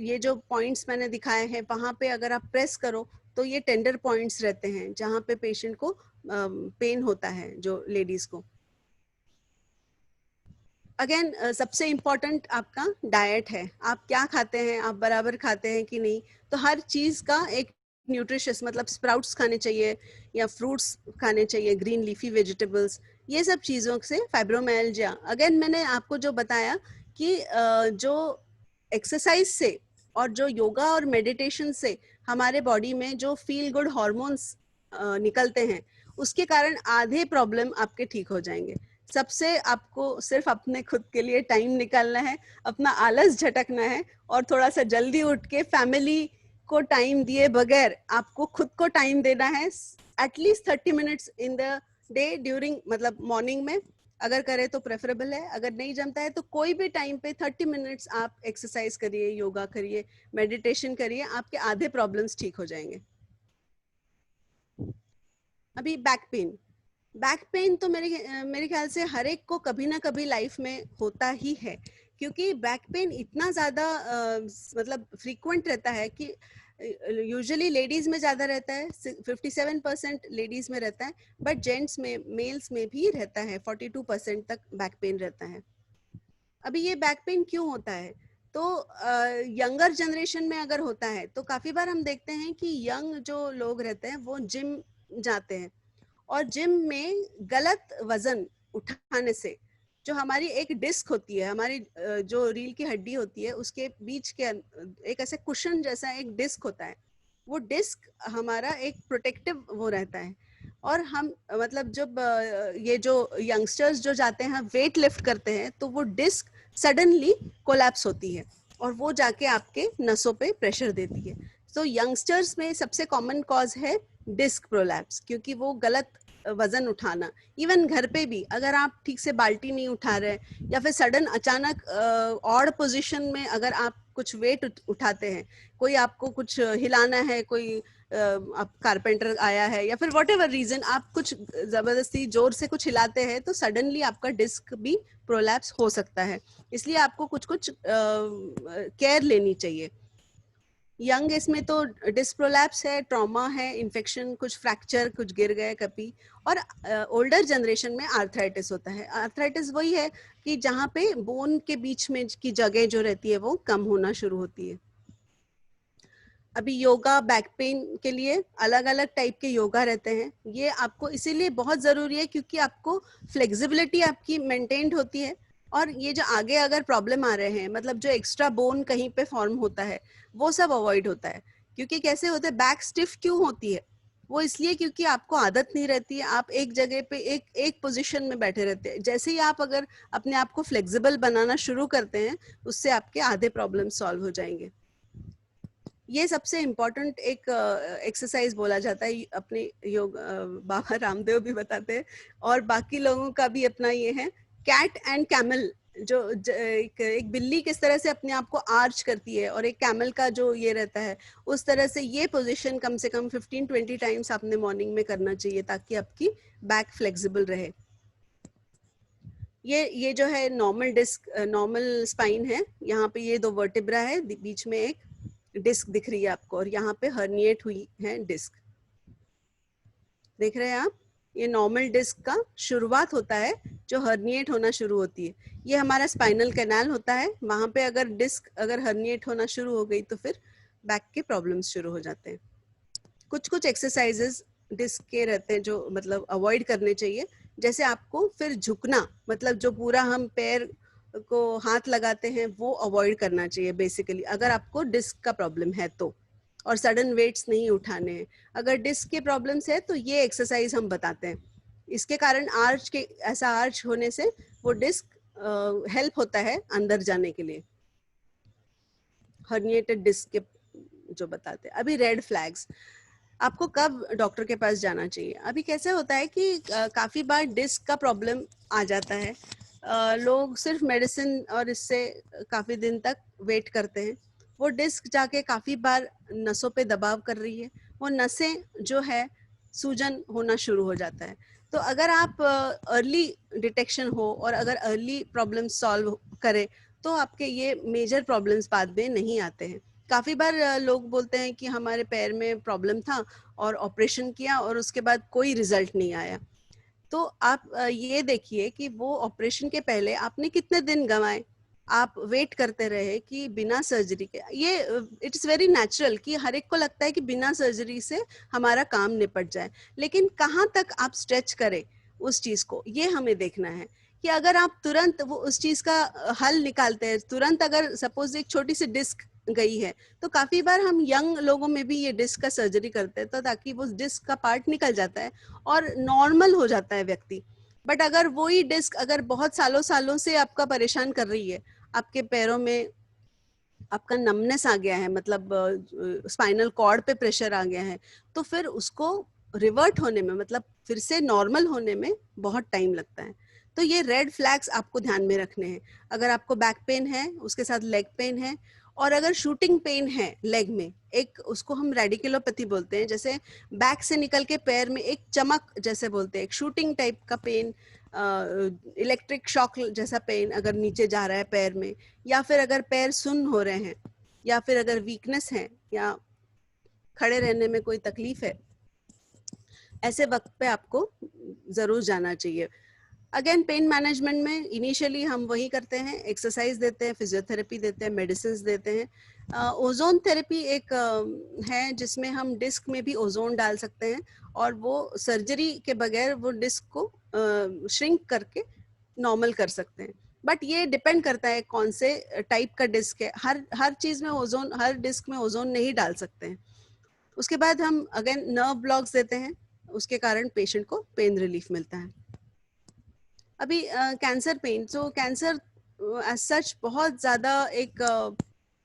ये जो पॉइंट्स मैंने दिखाए हैं वहां पे अगर आप प्रेस करो तो ये टेंडर पॉइंट्स रहते हैं जहां पे पेशेंट को पेन होता है, जो लेडीज को। अगेन सबसे इम्पोर्टेंट आपका डाइट है, आप क्या खाते हैं, आप बराबर खाते हैं कि नहीं। तो हर चीज का एक न्यूट्रिशियस, मतलब स्प्राउट्स खाने चाहिए या फ्रूट्स खाने चाहिए, ग्रीन लीफी वेजिटेबल्स, ये सब चीजों से फाइब्रोमाइल्जिया। अगेन मैंने आपको जो बताया कि जो एक्सरसाइज से और जो योगा और मेडिटेशन से हमारे बॉडी में जो फील गुड हॉर्मोन्स निकलते हैं उसके कारण आधे प्रॉब्लम आपके ठीक हो जाएंगे। सबसे आपको सिर्फ अपने खुद के लिए टाइम निकालना है, अपना आलस झटकना है और थोड़ा सा जल्दी उठ के फैमिली को टाइम दिए बगैर आपको खुद को टाइम देना है। At least 30 minutes in the day during, मतलब मॉर्निंग में अगर करे तो प्रेफरेबल है, अगर नहीं जमता है तो कोई भी टाइम पे 30 मिनट्स आप एक्सरसाइज करिए, योगा करिए, मेडिटेशन करिए, आपके आधे प्रॉब्लम्स ठीक हो जाएंगे। अभी बैक पेन तो मेरे ख्याल से हर एक को कभी ना कभी लाइफ में होता ही है क्योंकि बैक पेन इतना ज्यादा मतलब फ्रीक्वेंट रहता है कि यूजुअली लेडीज में ज्यादा रहता है, 57% लेडीज में रहता है, बट जेंट्स में, मेल्स में भी रहता है, 42% तक बैक पेन रहता है। अभी ये बैक पेन क्यों होता है? तो यंगर जनरेशन में अगर होता है तो काफी बार हम देखते हैं कि यंग जो लोग रहते हैं वो जिम जाते हैं और जिम में गलत वजन उठाने से जो हमारी एक डिस्क होती है, हमारी जो रीढ़ की हड्डी होती है उसके बीच के एक ऐसे कुशन जैसा एक डिस्क होता है, वो डिस्क हमारा एक प्रोटेक्टिव वो रहता है। और हम मतलब जब ये जो यंगस्टर्स जो जाते हैं वेट लिफ्ट करते हैं तो वो डिस्क सडनली कोलैप्स होती है और वो जाके आपके नसों पे प्रेशर देती है। तो यंगस्टर्स में सबसे कॉमन कॉज है डिस्क प्रोलैप्स, क्योंकि वो गलत वजन उठाना। इवन घर पे भी अगर आप ठीक से बाल्टी नहीं उठा रहे या फिर सडन अचानक ऑड पोजीशन में अगर आप कुछ वेट उठाते हैं, कोई आपको कुछ हिलाना है, कोई आप कारपेंटर आया है या फिर व्हाटएवर रीजन आप कुछ जबरदस्ती जोर से कुछ हिलाते हैं, तो सडनली आपका डिस्क भी प्रोलैप्स हो सकता है। इसलिए आपको कुछ कुछ केयर लेनी चाहिए। यंग इसमें तो डिस्क प्रोलैप्स है, ट्रॉमा है, इन्फेक्शन, कुछ फ्रैक्चर, कुछ गिर गए कभी, और ओल्डर जनरेशन में आर्थराइटिस होता है। आर्थराइटिस वही है कि जहाँ पे बोन के बीच में की जगह जो रहती है वो कम होना शुरू होती है। अभी योगा बैक पेन के लिए अलग अलग टाइप के योगा रहते हैं। ये आपको इसीलिए बहुत ज़रूरी है क्योंकि आपको फ्लेक्सिबिलिटी आपकी मेंटेन्ड होती है, और ये जो आगे अगर प्रॉब्लम आ रहे हैं, मतलब जो एक्स्ट्रा बोन कहीं पे फॉर्म होता है, वो सब अवॉइड होता है। क्योंकि कैसे होता है, बैक स्टिफ क्यों होती है, वो इसलिए क्योंकि आपको आदत नहीं रहती है, आप एक जगह पे एक पोजीशन में बैठे रहते हैं। जैसे ही आप अगर अपने आप को फ्लेक्सिबल बनाना शुरू करते हैं, उससे आपके आधे प्रॉब्लम सॉल्व हो जाएंगे। ये सबसे इम्पोर्टेंट एक एक्सरसाइज बोला जाता है, अपने योग बाबा रामदेव भी बताते हैं और बाकी लोगों का भी अपना ये है, कैट एंड कैमल। जो एक बिल्ली किस तरह से अपने आप को आर्च करती है और एक कैमल का जो ये रहता है, उस तरह से ये पोजीशन कम से कम 15-20 टाइम्स आपने मॉर्निंग में करना चाहिए ताकि आपकी बैक फ्लेक्सिबल रहे। ये जो है नॉर्मल डिस्क, नॉर्मल स्पाइन है। यहाँ पे ये 2 वर्टिब्रा है, बीच में एक डिस्क दिख रही है आपको, और यहाँ पे हर्निएट हुई है डिस्क, देख रहे हैं आप। ये नॉर्मल डिस्क का शुरुआत होता है जो हर्निएट होना शुरू होती है। ये हमारा स्पाइनल कैनाल होता है, वहां पे अगर डिस्क अगर हर्निएट होना शुरू हो गई तो फिर बैक के प्रॉब्लम्स शुरू हो जाते हैं। कुछ कुछ एक्सरसाइजेस डिस्क के रहते हैं जो मतलब अवॉइड करने चाहिए। जैसे आपको फिर झुकना, मतलब जो पूरा हम पैर को हाथ लगाते हैं वो अवॉइड करना चाहिए बेसिकली, अगर आपको डिस्क का प्रॉब्लम है तो, और सडन वेट्स नहीं उठाने हैं। अगर डिस्क के प्रॉब्लम्स है तो ये एक्सरसाइज हम बताते हैं। इसके कारण आर्च के, ऐसा आर्च होने से वो डिस्क हेल्प होता है अंदर जाने के लिए, हर्निएटेड डिस्क के जो बताते हैं। अभी रेड फ्लैग्स, आपको कब डॉक्टर के पास जाना चाहिए? अभी कैसे होता है कि काफ़ी बार डिस्क का प्रॉब्लम आ जाता है, लोग सिर्फ मेडिसिन और इससे काफ़ी दिन तक वेट करते हैं। वो डिस्क जाके काफ़ी बार नसों पे दबाव कर रही है, वो नसें जो है सूजन होना शुरू हो जाता है। तो अगर आप अर्ली डिटेक्शन हो और अगर अर्ली प्रॉब्लम सॉल्व करें तो आपके ये मेजर प्रॉब्लम्स बाद में नहीं आते हैं। काफ़ी बार लोग बोलते हैं कि हमारे पैर में प्रॉब्लम था और ऑपरेशन किया और उसके बाद कोई रिजल्ट नहीं आया। तो आप ये देखिए कि वो ऑपरेशन के पहले आपने कितने दिन गंवाए, आप वेट करते रहे कि बिना सर्जरी के। ये इट्स वेरी नेचुरल कि हर एक को लगता है कि बिना सर्जरी से हमारा काम निपट जाए, लेकिन कहाँ तक आप स्ट्रेच करें उस चीज़ को, ये हमें देखना है। कि अगर आप तुरंत वो उस चीज़ का हल निकालते हैं, तुरंत अगर सपोज एक छोटी सी डिस्क गई है, तो काफ़ी बार हम यंग लोगों में भी ये डिस्क का सर्जरी करते हैं, तो ताकि वो डिस्क का पार्ट निकल जाता है और नॉर्मल हो जाता है व्यक्ति। बट अगर वही डिस्क अगर बहुत सालों सालों से आपका परेशान कर रही है, आपके पैरों में आपका नमनेस आ गया है, मतलब स्पाइनल कॉर्ड पे प्रेशर आ गया है, तो फिर उसको रिवर्ट होने में, मतलब फिर से नॉर्मल होने में बहुत टाइम लगता है। तो ये रेड फ्लैग्स आपको ध्यान में रखने हैं। अगर आपको बैक पेन है, उसके साथ लेग पेन है, और अगर शूटिंग पेन है लेग में, एक उसको हम रेडिकुलोपैथी बोलते हैं, जैसे बैक से निकल के पैर में एक चमक जैसे बोलते हैं, एक शूटिंग टाइप का पेन, इलेक्ट्रिक शॉक जैसा पेन अगर नीचे जा रहा है पैर में, या फिर अगर पैर सुन्न हो रहे हैं, या फिर अगर वीकनेस है, या खड़े रहने में कोई तकलीफ है, ऐसे वक्त पे आपको जरूर जाना चाहिए। अगेन पेन मैनेजमेंट में इनिशियली हम वही करते हैं, एक्सरसाइज देते हैं, फिजियोथेरेपी देते हैं, मेडिसिन देते हैं। ओजोन थेरेपी एक है जिसमें हम डिस्क में भी ओजोन डाल सकते हैं, और वो सर्जरी के बगैर वो डिस्क को श्रिंक करके नॉर्मल कर सकते हैं। बट ये डिपेंड करता है कौन से टाइप का डिस्क है, हर चीज़ में ओजोन, हर डिस्क में ओजोन नहीं डाल सकते हैं। उसके बाद हम अगेन नर्व ब्लॉक्स देते हैं, उसके कारण पेशेंट को पेन रिलीफ मिलता है। अभी कैंसर पेन, तो कैंसर एज सच बहुत ज़्यादा एक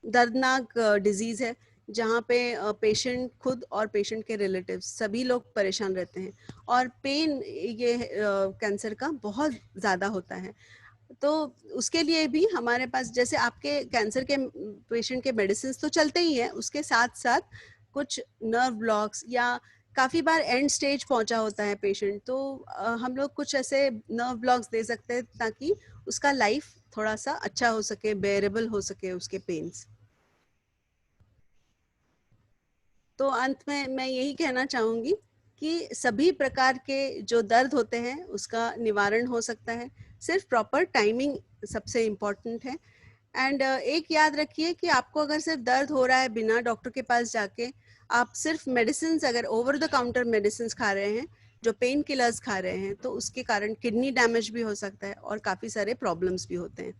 दर्दनाक डिजीज़ है, जहाँ पे पेशेंट खुद और पेशेंट के रिलेटिव्स सभी लोग परेशान रहते हैं, और पेन ये कैंसर का बहुत ज़्यादा होता है। तो उसके लिए भी हमारे पास, जैसे आपके कैंसर के पेशेंट के मेडिसिन तो चलते ही हैं, उसके साथ साथ कुछ नर्व ब्लॉक्स, या काफ़ी बार एंड स्टेज पहुंचा होता है पेशेंट, तो हम लोग कुछ ऐसे नर्व ब्लॉक्स दे सकते हैं ताकि उसका लाइफ थोड़ा सा अच्छा हो सके, बेरेबल हो सके उसके पेन्स। तो अंत में मैं यही कहना चाहूँगी कि सभी प्रकार के जो दर्द होते हैं उसका निवारण हो सकता है, सिर्फ प्रॉपर टाइमिंग सबसे इम्पोर्टेंट है। एंड एक याद रखिए कि आपको अगर सिर्फ दर्द हो रहा है बिना डॉक्टर के पास जाके, आप सिर्फ मेडिसिन, अगर ओवर द काउंटर मेडिसिन खा रहे हैं, जो पेन किलर्स खा रहे हैं, तो उसके कारण किडनी डैमेज भी हो सकता है और काफ़ी सारे प्रॉब्लम्स भी होते हैं।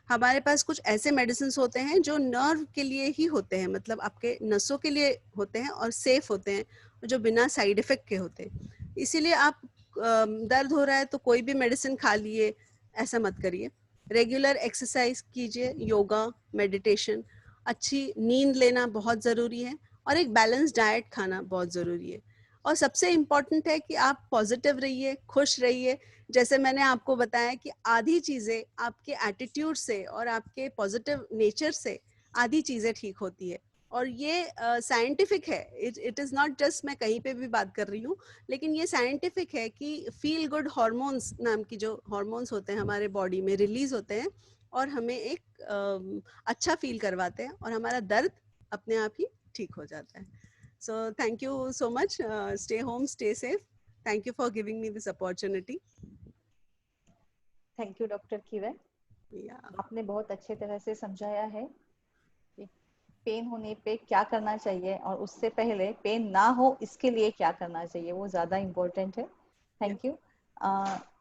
हमारे पास कुछ ऐसे मेडिसिन होते हैं जो नर्व के लिए ही होते हैं, मतलब आपके नसों के लिए होते हैं और सेफ होते हैं, जो बिना साइड इफेक्ट के होते हैं। इसीलिए आप दर्द हो रहा है तो कोई भी मेडिसिन खा लिए, ऐसा मत करिए। रेगुलर एक्सरसाइज कीजिए, योगा, मेडिटेशन, अच्छी नींद लेना बहुत ज़रूरी है, और एक बैलेंस डाइट खाना बहुत ज़रूरी है। और सबसे इम्पॉर्टेंट है कि आप पॉजिटिव रहिए, खुश रहिए। जैसे मैंने आपको बताया कि आधी चीज़ें आपके एटीट्यूड से और आपके पॉजिटिव नेचर से आधी चीज़ें ठीक होती है, और ये साइंटिफिक है। इट इज़ नॉट जस्ट मैं कहीं पे भी बात कर रही हूँ, लेकिन ये साइंटिफिक है कि फील गुड हार्मोन्स नाम की जो हार्मोन्स होते हैं हमारे बॉडी में रिलीज होते हैं, और हमें एक अच्छा फील करवाते हैं, और हमारा दर्द अपने आप ही ठीक हो जाता है। So thank you so much. Stay home, stay safe. Thank you for giving me this opportunity. Thank you doctor Kiran, या आपने बहुत अच्छे तरह से समझाया है कि पेन होने पे क्या करना चाहिए और उससे पहले पेन ना हो इसके लिए क्या करना चाहिए, वो ज़्यादा इम्पोर्टेंट है। Thank you.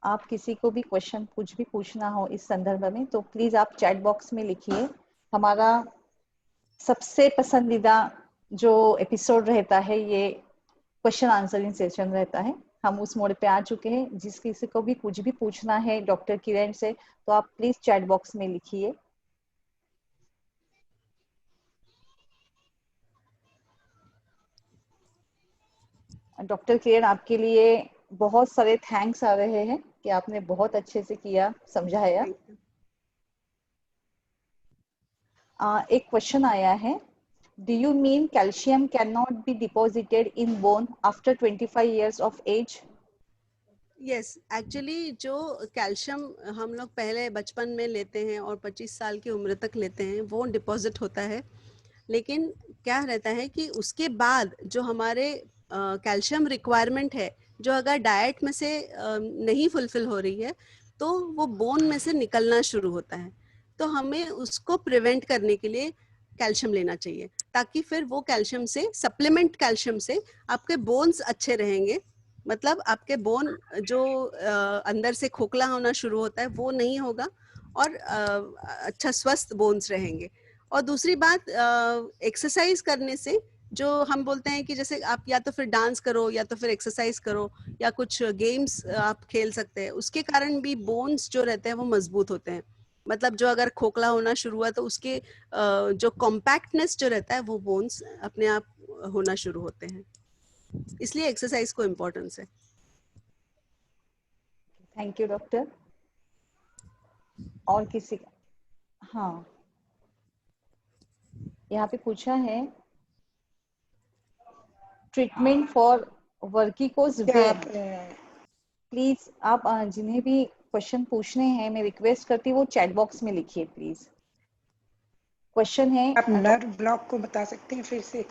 आप किसी को भी क्वेश्चन कुछ भी पूछना हो इस संदर्भ में तो प्लीज़ आप चैट बॉक्स में लिखिए। हमारा सबसे पसंदीदा जो एपिसोड रहता है ये क्वेश्चन आंसरिंग सेशन रहता है, हम उस मोड पे आ चुके हैं। जिस किसी को भी कुछ भी पूछना है डॉक्टर किरण से तो आप प्लीज चैट बॉक्स में लिखिए। डॉक्टर किरण, आपके लिए बहुत सारे थैंक्स आ रहे हैं कि आपने बहुत अच्छे से किया, समझाया। Thank you. एक क्वेश्चन आया है, do you mean calcium can not be deposited in bone after 25 years of age? Yes, actually जो कैल्शियम हम लोग पहले बचपन में लेते हैं और 25 साल की उम्र तक लेते हैं, वो डिपॉजिट होता है। लेकिन क्या रहता है कि उसके बाद जो हमारे कैल्शियम रिक्वायरमेंट है, जो अगर डाइट में से नहीं फुलफिल हो रही है, तो वो बोन में से निकलना शुरू होता है। तो हमें उसको प्रिवेंट करने के लिए कैल्शियम लेना चाहिए, ताकि फिर वो कैल्शियम से, सप्लीमेंट कैल्शियम से आपके बोन्स अच्छे रहेंगे। मतलब आपके बोन जो अंदर से खोखला होना शुरू होता है वो नहीं होगा, और अच्छा स्वस्थ बोन्स रहेंगे। और दूसरी बात, एक्सरसाइज करने से, जो हम बोलते हैं कि जैसे आप या तो फिर डांस करो या तो फिर एक्सरसाइज करो या कुछ गेम्स आप खेल सकते हैं, उसके कारण भी बोन्स जो रहते हैं वो मजबूत होते हैं। मतलब जो अगर खोखला होना शुरू हुआ तो उसके जो कॉम्पैक्टनेस जो रहता है वो बोन्स अपने आप होना शुरू होते हैं। इसलिए एक्सरसाइज को इम्पोर्टेंस है। Thank you doctor. और किसी का? हाँ, यहाँ पे पूछा है, ट्रीटमेंट फॉर वर्किकोज वेन। प्लीज आप जिन्हें भी क्वेश्चन पूछने हैं मैं रिक्वेस्ट करती हूँ वो चैट बॉक्स में लिखिए प्लीज। क्वेश्चन है, आप नर्व ब्लॉक को बता सकते हैं फिर से?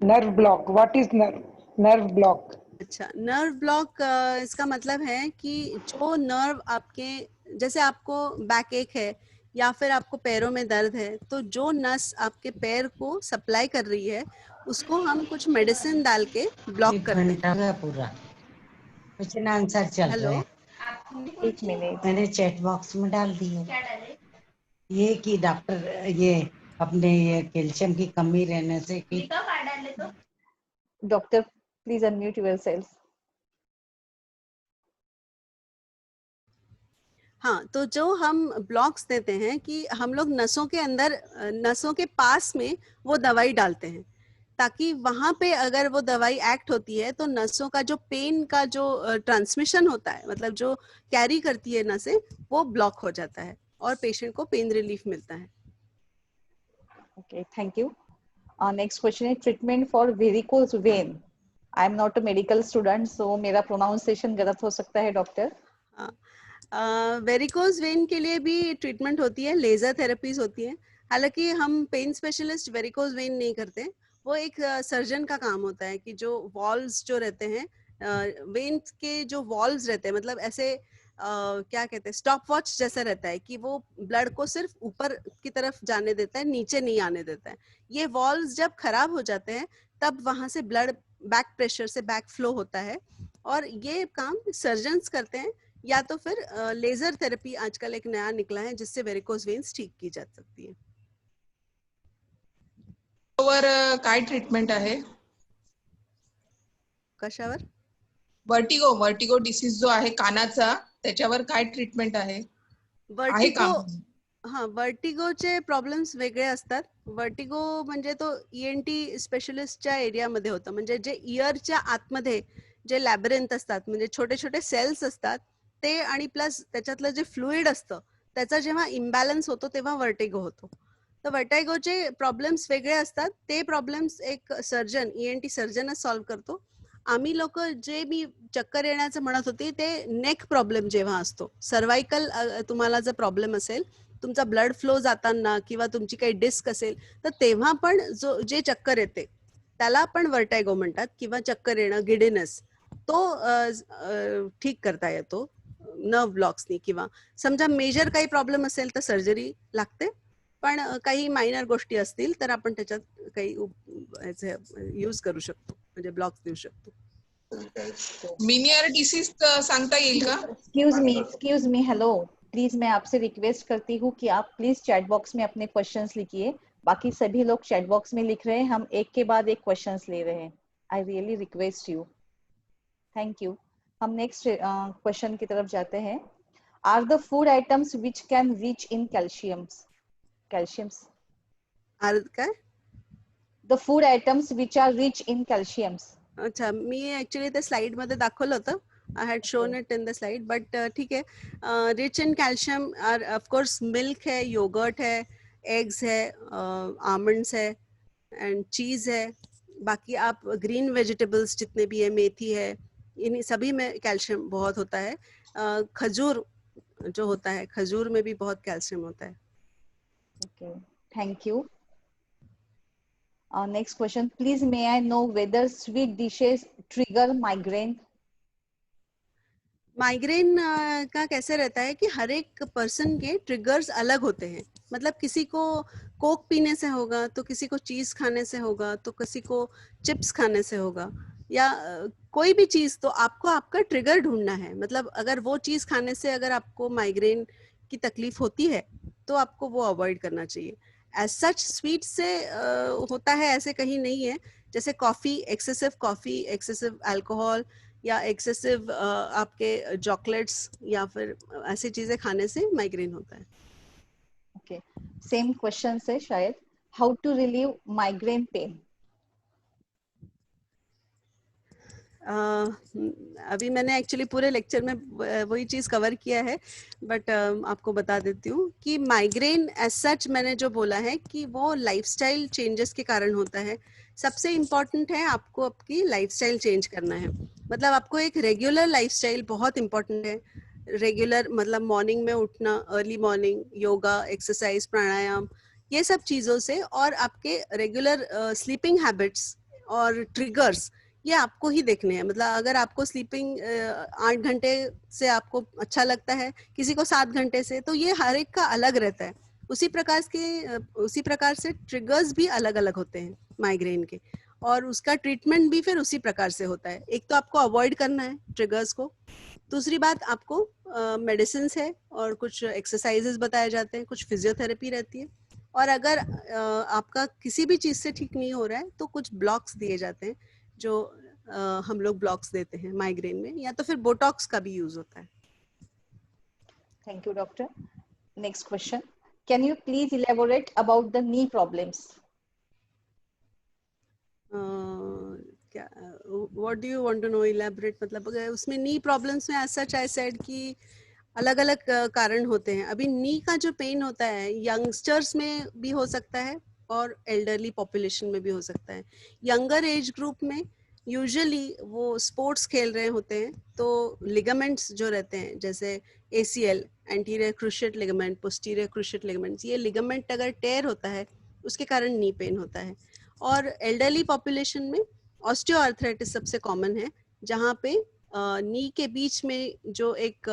Nerve block, what is nerve block? अच्छा, नर्व ब्लॉक इसका मतलब है कि जो नर्व आपके, जैसे आपको बैक एक है या फिर आपको पैरों में दर्द है, तो जो नस आपके पैर को सप्लाई कर रही है उसको हम कुछ मेडिसिन डाल के ब्लॉक एक करते हैं। घंटा का पूरा क्वेश्चन आंसर चल रहा हेलो, है। एक मिनट। मैंने चैट बॉक्स में डाल दिया ये कि डॉक्टर ये अपने ये कैल्शियम की कमी रहने से कि डॉक्टर प्लीज अनम्यूट योरसेल्फ। हाँ, तो जो हम ब्लॉक्स देते हैं कि हम लोग नसों के अंदर, नसों के पास में वो दवाई डालते हैं। ताकि वहां पे अगर वो दवाई एक्ट होती है तो नसों का जो पेन का जो ट्रांसमिशन होता है, मतलब जो कैरी करती है नसें, वो ब्लॉक हो जाता है और पेशेंट को पेन रिलीफ मिलता है। Okay, thank you. Next question is treatment for varicose vein. I am not a medical student, so मेरा pronunciation गलत हो सकता है डॉक्टर। वेरिकोज वेन के लिए भी ट्रीटमेंट होती है, लेजर थेरेपीज होती है। हालांकि हम पेन स्पेशलिस्ट वेरिकोज वेन नहीं करते, वो एक सर्जन का काम होता है कि जो वॉल्व्स जो रहते हैं, वेन के जो वॉल्व्स रहते हैं, मतलब ऐसे क्या कहते हैं, स्टॉप वॉच जैसा रहता है कि वो ब्लड को सिर्फ ऊपर की तरफ जाने देता है, नीचे नहीं आने देता है। ये वॉल्व्स जब खराब हो जाते हैं तब वहां से ब्लड बैक प्रेशर से बैक फ्लो होता है, और ये काम सर्जन्स करते हैं। या तो फिर लेजर थेरेपी आजकल एक नया निकला है जिससे वेरिकोज वेन्स ठीक की जा सकती है। वर काय ट्रीटमेंट आहे? कशावर? वर्टिगो डिसीज जो आहे कानाचा, त्याच्यावर काय ट्रीटमेंट आहे? आहे का? हा, वर्टिगोचे प्रॉब्लेम्स वेगळे असतात. वर्टिगो म्हणजे तो ENT स्पेशलिस्टच्या एरियामध्ये होतं, म्हणजे जे इयरच्या आतमध्ये जे लॅबिरिंथ असतात, म्हणजे छोटे छोटे सेल्स असतात ते, आणि प्लस त्याच्यातलं जे फ्लुइड असतं त्याचा जेव्हा इम्बॅलन्स होतो तेव्हा वर्टिगो होतो. तर वर्टिगोचे प्रॉब्लेम्स वेगळे असतात. ते प्रॉब्लेम्स एक सर्जन, ENT सर्जनच सॉल्व्ह करतो. आम्ही लोक जे मी चक्कर येण्याचं म्हणत होती ते नेक प्रॉब्लेम जेव्हा असतो, सर्वायकल तुम्हाला जर प्रॉब्लेम असेल, तुमचा ब्लड फ्लो जाताना किंवा तुमची काही डिस्क असेल, तर तेव्हा पण जे चक्कर येते त्याला आपण वर्टायगो म्हणतात, किंवा चक्कर येणं, गिडिनेस, तो ठीक करता येतो नर्व ब्लॉक्सनी. किंवा समजा मेजर काही प्रॉब्लेम असेल तर सर्जरी लागते, पण काही मायनर गोष्टी असतील तर आपण त्याच्यात काही यूज करू शकतो, म्हणजे ब्लॉक्स देऊ शकतो. मिनियर डिसीज सांगता येईल का? एक्सक्यूज मी, हेलो, प्लीज मैं आपसे रिक्वेस्ट करती हूँ कि आप प्लीज चैट बॉक्स में अपने क्वेश्चंस लिखिए। बाकी सभी लोग चैट बॉक्स में लिख रहे हैं, हम एक के बाद एक क्वेश्चंस ले रहे हैं। I really request you, thank you. हम नेक्स्ट क्वेश्चन की तरफ जाते हैं। Are the food items which can rich in calciums? काय? The food items which are rich in calciums. अच्छा, मी ऍक्च्युली ते स्लाइड मध्ये दाखवलं होतं, I had shown it in the slide, but ठीक है। Rich in calcium are of course milk है, योगर्ट है, एग्स है, आमंड्स है एंड चीज है। बाकी आप ग्रीन वेजिटेबल्स जितने भी है, मेथी है, इन सभी में कैल्शियम बहुत होता है। खजूर जो होता है, खजूर में भी बहुत कैल्शियम होता है। Okay, thank you. Next question, please may I know whether sweet dishes trigger migraine? Migraine का कैसे रहता है कि हर एक पर्सन के ट्रिगर्स अलग होते हैं। मतलब किसी को कोक पीने से होगा, तो किसी को चीज खाने से होगा, तो किसी को चिप्स खाने से होगा, या कोई भी चीज। तो आपको आपका ट्रिगर ढूंढना है। मतलब अगर वो चीज खाने से अगर आपको माइग्रेन की तकलीफ होती है तो आपको वो अवॉइड करना चाहिए। एज सच स्वीट से होता है ऐसे कहीं नहीं है। जैसे कॉफी, एक्सेसिव अल्कोहल, या एक्सेसिव आपके चॉकलेट्स या फिर ऐसी चीजें खाने से माइग्रेन होता है। Okay, same question से शायद, how to relieve migraine pain? अभी मैंने एक्चुअली पूरे लेक्चर में वही चीज कवर किया है, बट आपको बता देती हूँ कि माइग्रेन एज सच मैंने जो बोला है कि वो लाइफस्टाइल चेंजेस के कारण होता है। सबसे इम्पोर्टेंट है आपको आपकी लाइफस्टाइल चेंज करना है। मतलब आपको एक रेगुलर लाइफस्टाइल बहुत इम्पोर्टेंट है। रेगुलर मतलब मॉर्निंग में उठना, अर्ली मॉर्निंग, योगा, एक्सरसाइज, प्राणायाम, ये सब चीज़ों से, और आपके रेगुलर स्लीपिंग हैबिट्स और ट्रिगर्स, ये आपको ही देखने हैं। मतलब अगर आपको स्लीपिंग 8 घंटे से आपको अच्छा लगता है, किसी को 7 घंटे से, तो ये हर एक का अलग रहता है। उसी प्रकार से ट्रिगर्स भी अलग अलग होते हैं माइग्रेन के, और उसका ट्रीटमेंट भी फिर उसी प्रकार से होता है। एक तो आपको अवॉइड करना है ट्रिगर्स को, दूसरी बात आपको मेडिसिन है और कुछ एक्सरसाइजेस बताए जाते हैं, कुछ फिजियोथेरेपी रहती है, और अगर आपका किसी भी चीज़ से ठीक नहीं हो रहा है तो कुछ ब्लॉक्स दिए जाते हैं, जो हम लोग ब्लॉक्स देते हैं माइग्रेन में, या तो फिर बोटॉक्स का भी यूज होता है। Thank you, doctor. Next question, can you please elaborate about the knee problems? What do you want to know elaborate? मतलब अगर उसमें नी प्रॉब्लम्स में ऐसा आई सेड कि अलग अलग कारण होते हैं. अभी नी का जो पेन होता है यंगस्टर्स में भी हो सकता है और एल्डरली पॉपुलेशन में भी हो सकता है. यंगर एज ग्रुप में यूजुअली वो स्पोर्ट्स खेल रहे होते हैं तो लिगामेंट्स जो रहते हैं जैसे ACL anterior cruciate ligament, posterior cruciate ligaments, ये लिगामेंट अगर टेयर होता है उसके कारण नी पेन होता है. और एल्डरली पॉपुलेशन में ऑस्टियोआर्थराइटिस सबसे कॉमन है जहाँ पे नी के बीच में जो एक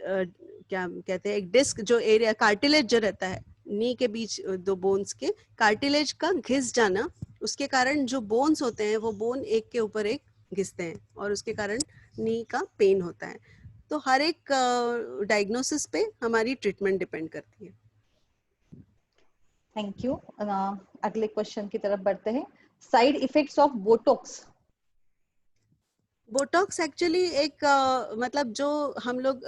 क्या कहते हैं एक डिस्क जो एरिया कार्टिलेज जो रहता है नी के बीच दो बोन्स के कार्टिलेज का घिस जाना, उसके कारण जो बोन्स होते हैं वो बोन एक के ऊपर एक घिसते हैं और उसके कारण नी का पेन होता है. तो हर एक डायग्नोसिस पे हमारी ट्रीटमेंट डिपेंड करती है. Thank you. अगले क्वेश्चन की तरफ बढ़ते हैं. Side effects of Botox. Botox actually एक मतलब जो हम लोग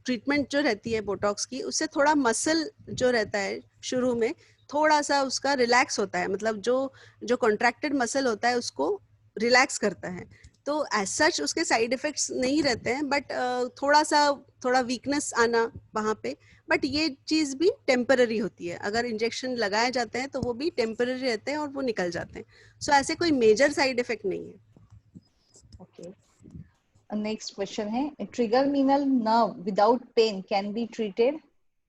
ट्रीटमेंट जो रहती है बोटॉक्स की, उससे थोड़ा मसल जो रहता है शुरू में थोड़ा सा उसका रिलैक्स होता है. मतलब जो कॉन्ट्रैक्टेड मसल होता है उसको रिलैक्स करता है. तो एज सच उसके साइड इफेक्ट्स नहीं रहते हैं, बट थोड़ा वीकनेस आना वहाँ पे, बट ये चीज़ भी टेम्पररी होती है. अगर इंजेक्शन लगाए जाते हैं तो वो भी टेम्पररी रहते हैं और वो निकल जाते हैं. सो ऐसे कोई मेजर साइड इफेक्ट नहीं है. ओके. नेक्स्ट क्वेश्चन है, trigeminal nerve without pain can be treated.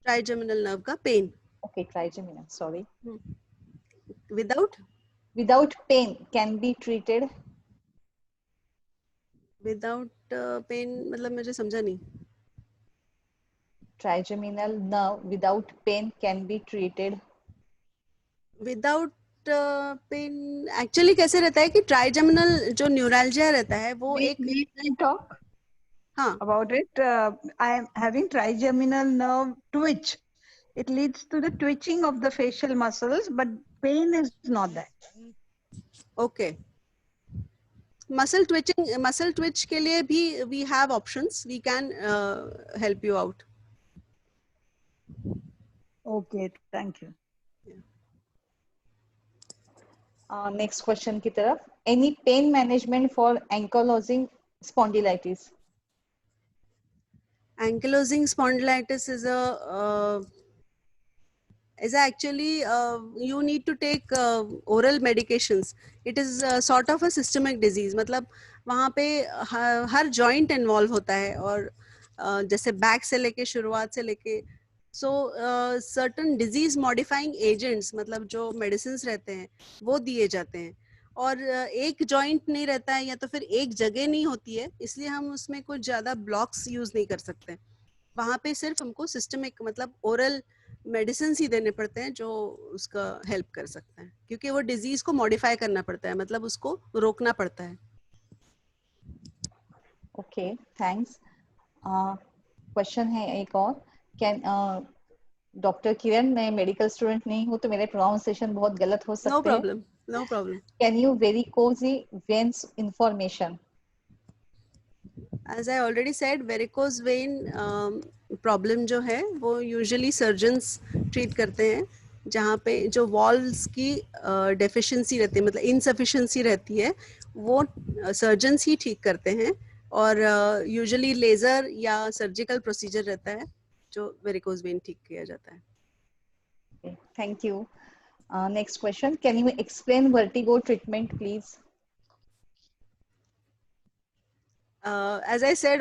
Trigeminal nerve का pain. Okay, trigeminal, sorry. Without pain can be treated. Without pain मतलब मुझे समझा नहीं. Trigeminal nerve without pain can be treated. Without pain actually कैसे रहता है कि ट्राइजेमिनल जो न्यूरैल्जिया रहता है वो एक May I talk हाँ about it? I am having trigeminal nerve twitch. It leads to the twitching of the facial muscles, but pain is not that. Okay. Muscle twitch के लिए भी we have options, we can help you out. Okay, thank you. Next question की तरफ. Any pain management for ankylosing spondylitis. Ankylosing spondylitis is actually you need to take oral medications. It is sort of a systemic disease. मतलब वहाँ पे हर joint involve होता है और जैसे back से लेके शुरुआत से लेके so certain disease modifying agents मतलब जो medicines रहते हैं वो दिए जाते हैं. और एक जॉइंट नहीं रहता है या तो फिर एक जगह नहीं होती है, इसलिए हम उसमें कुछ ज्यादा ब्लॉक्स यूज नहीं कर सकते. वहां पे सिर्फ हमको सिस्टमिक मतलब ओरल मेडिसिन ही देने पड़ते हैं जो उसका हेल्प कर सकते हैं, क्योंकि वो डिजीज को मॉडिफाई करना पड़ता है, मतलब उसको रोकना पड़ता है. Okay, thanks. क्वेश्चन है एक और. कैन डॉक्टर किरण, मैं मेडिकल स्टूडेंट नहीं हूँ तो मेरे प्रोनाउंसिएशन बहुत गलत हो सकते हैं. No problem. Can you varicose veins information? As I already said, varicose vein problem जो है वो usually surgeons treat करते हैं, जहाँ पे जो valves की deficiency रहती है मतलब insufficiency रहती है वो surgeons ही ठीक करते हैं. और usually laser या surgical procedure रहता है जो varicose vein ठीक किया जाता है. Okay, thank you. Next question. Can you explain vertigo treatment, please? As I said,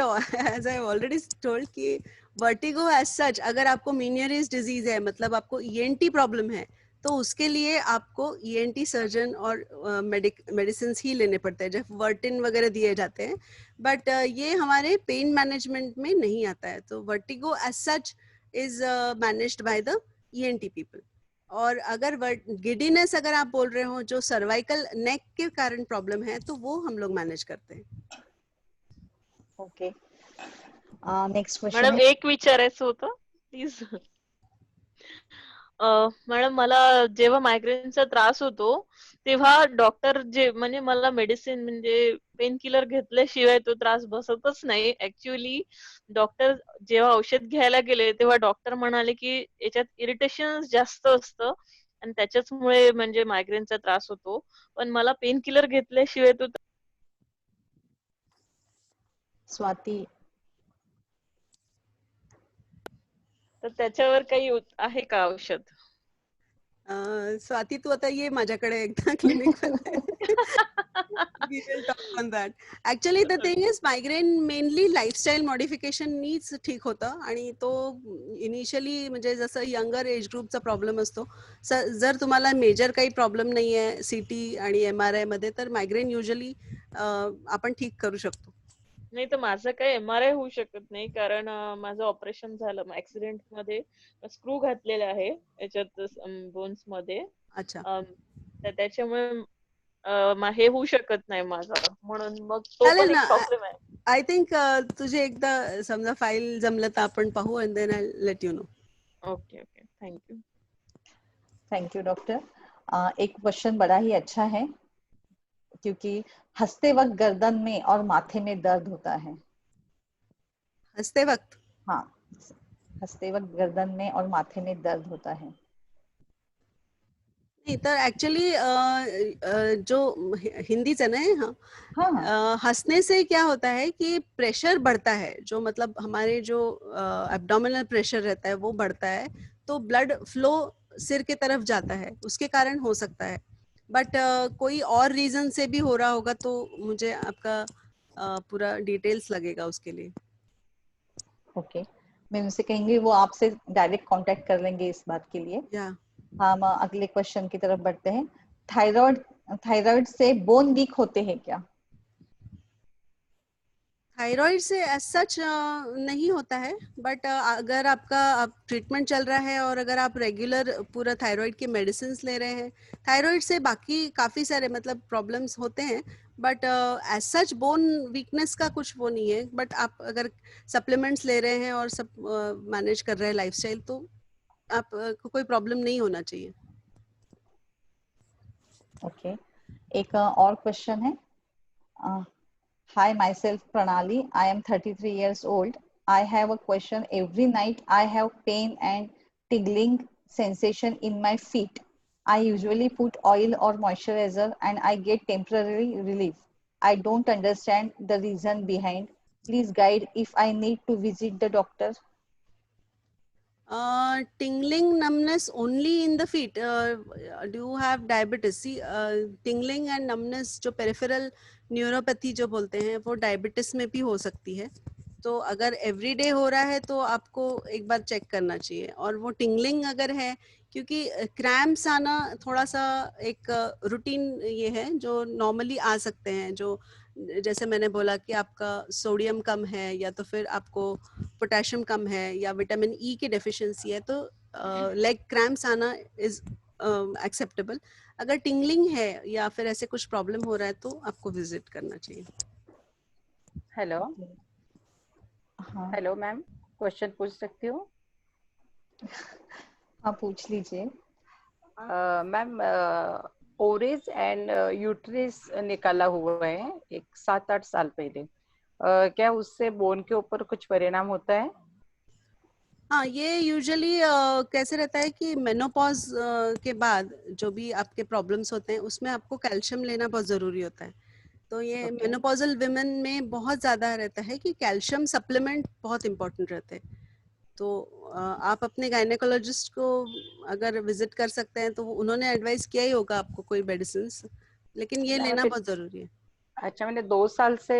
as I already told कि vertigo as such अगर आपको Meniere's disease है मतलब आपको ENT problem है तो उसके लिए आपको ENT सर्जन और मेडिसिन ही लेने पड़ते हैं, जब वर्टिन वगैरह दिए जाते हैं. बट ये हमारे पेन मैनेजमेंट में नहीं आता है. तो vertigo as such is managed by the ENT people. और अगर गिडीनेस अगर आप बोल रहे हो जो सर्वाइकल नेक के कारण प्रॉब्लम है तो वो हम लोग मैनेज करते हैं. ओके. Next question. मॅडम एक विचारायचं होतं प्लीज. मॅडम मला जेव्हा मायग्रेनचा त्रास होतो तेव्हा डॉक्टर जे म्हणजे मला मेडिसिन म्हणजे पेन किलर घेतल्याशिवाय तो त्रास बसतच नाही. ऍक्च्युअली डॉक्टर जेव्हा औषध घ्यायला गेले तेव्हा डॉक्टर म्हणाले की याच्यात इरिटेशन जास्त असतं आणि त्याच्याचमुळे म्हणजे मायग्रेनचा त्रास होतो, पण मला पेन किलर घेतल्याशिवाय तो स्वाती. तर त्याच्यावर काही आहे का औषध? स्वाती तू आता ये माझ्याकडे एकदा क्लिनिक मध्ये. We will talk on that. Actually, the thing is, migraine mainly lifestyle modification needs ठीक होतं आणि तो इनिशियली म्हणजे जसं यंगर एज ग्रुपचा प्रॉब्लेम असतो. जर तुम्हाला मेजर काही प्रॉब्लेम नाही आहे CT आणि MRI मध्ये तर मायग्रेन युजली आपण ठीक करू शकतो. नाही तर माझं काही MRI होऊ शकत नाही कारण माझं ऑपरेशन झालं ऍक्सिडेंट मध्ये, स्क्रू घातलेले आहे याच्यात बोन्स मध्ये. अच्छा. तर त्याच्यामुळे हे होऊ शकत नाही माझं, म्हणून मग तो चालेल पण ना. एक प्रॉब्लेम आहे. आय थिंक तुझे एकदा समजा फाईल जमलं तर आपण पाहू and then I let you know. Okay okay, thank you. Thank you doctor. एक क्वेश्चन बड़ा ही अच्छा है, क्योंकि हंसते वक्त गर्दन में और माथे में दर्द होता है. हंसते वक्त? हाँ, हंसते वक्त गर्दन में और माथे में दर्द होता है. नहीं तर ऍक्च्युली जो हिंदीच है ना, हाँ, हंसने से क्या होता है कि प्रेशर बढ़ता है, जो मतलब हमारे जो एब्डोमिनल प्रेशर रहता है वो बढ़ता है, तो ब्लड फ्लो सिर के तरफ जाता है, उसके कारण हो सकता है. बट कोई और रीजन से भी हो रहा होगा तो मुझे आपका पूरा डिटेल्स लगेगा उसके लिए. ओके, मैं उनसे कहेंगे वो आपसे डायरेक्ट कांटेक्ट कर लेंगे इस बात के लिए. या हम अगले क्वेश्चन की तरफ बढ़ते हैं. थायराइड से बोन वीक होते हैं क्या? थायराइड से एज सच नहीं होता है, बट अगर आपका ट्रीटमेंट चल रहा है और अगर आप रेगुलर पूरा थायराइड के मेडिसिन ले रहे हैं, थायराइड से बाकी काफ़ी सारे मतलब प्रॉब्लम्स होते हैं, but as such bone weakness का कुछ वो नहीं है. बट आप अगर सप्लीमेंट्स ले रहे हैं और सब मैनेज कर रहे हैं लाइफस्टाइल, तो आप को कोई प्रॉब्लम नहीं होना चाहिए. ओके, एक और क्वेश्चन है. Hi, myself Pranali. I am 33 years old. I have a question. Every night I have pain and tingling sensation in my feet. I usually put oil or moisturizer and I get temporary relief. I don't understand the reason behind. Please guide if I need to visit the doctor. Tingling numbness only in the feet. Do you have diabetes? See, tingling and numbness जो peripheral neuropathy जो बोलते हैं वो diabetes में भी हो सकती है. तो अगर एवरीडे हो रहा है तो आपको एक बार चेक करना चाहिए. और वो टिंगलिंग अगर है, क्योंकि क्रैम्प्स आना थोड़ा सा एक रूटीन ये है जो नॉर्मली आ सकते हैं, जो जैसे मैंने बोला कि आपका सोडियम कम है या तो फिर आपको पोटेशियम कम है या विटामिन ई की डेफिशिएंसी है, तो लेग क्रैम्प्स आना इज एक्सेप्टेबल. अगर टिंगलिंग है या फिर ऐसे कुछ प्रॉब्लम हो रहा है तो आपको विजिट करना चाहिए. हेलो. हाँ. हेलो मैम, क्वेश्चन पूछ सकती हूँ? हाँ, पूछ लीजिए. मैम, ओवरीज एंड यूट्रस निकाला हुआ है एक 7-8 साल पहले. क्या उससे बोन के ऊपर कुछ परिणाम होता है? हाँ, ये यूजुअली कैसे रहता है कि मेनोपॉज के बाद जो भी आपके प्रॉब्लम्स होते हैं उसमें आपको कैल्शियम लेना बहुत ज़रूरी होता है. तो ये मेनोपॉजल विमेन में बहुत ज़्यादा रहता है कि कैल्शियम सप्लीमेंट बहुत इम्पोर्टेंट रहते हैं. तो आप अपने गायनेकोलॉजिस्ट को अगर विजिट कर सकते हैं तो उन्होंने एडवाइस किया ही होगा आपको कोई मेडिसिन, लेकिन ये लेना बहुत ज़रूरी है. अच्छा, मैंने 2 साल से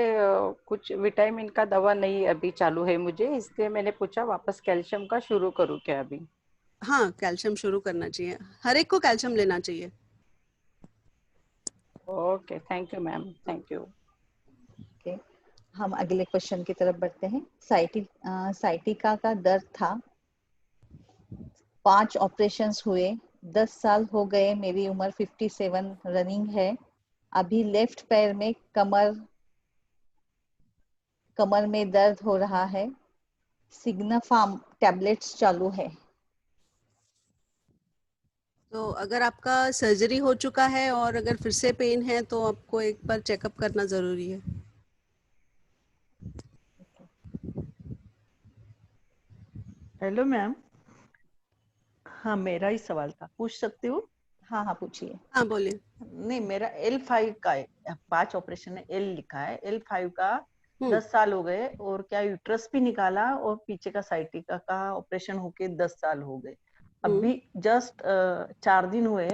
कुछ विटामिन का दवा नहीं अभी चालू है मुझे, इसलिए मैंने पूछा वापस कैल्शियम का शुरू करूँ क्या अभी? हाँ, कैल्शियम शुरू करना चाहिए. हर एक को कैल्शियम लेना चाहिए. Okay, thank you ma'am, thank you. Okay, हम अगले क्वेश्चन की तरफ बढ़ते हैं. साइटिका का दर्द था, 5 ऑपरेशंस हुए, 10 साल हो गए, मेरी उम्र 57 रनिंग है. अभी लेफ्ट पैर में कमर में दर्द हो रहा है. सिग्नाफार्म टैबलेट्स चालू है. तो अगर आपका सर्जरी हो चुका है और अगर फिर से पेन है तो आपको एक बार चेकअप करना जरूरी है. Hello ma'am. हाँ, मेरा ही सवाल था, पूछ सकती हूँ? हाँ हाँ, पूछिए. हाँ, बोलिए. नहीं, मेरा L5 का 5 ऑपरेशन है, L लिखा है. L5 का 10 साल हो गए, और क्या यूट्रस भी निकाला और पीछे का साइटिका का ऑपरेशन होके 10 साल हो गए। अभी जस्ट 4 दिन हुए,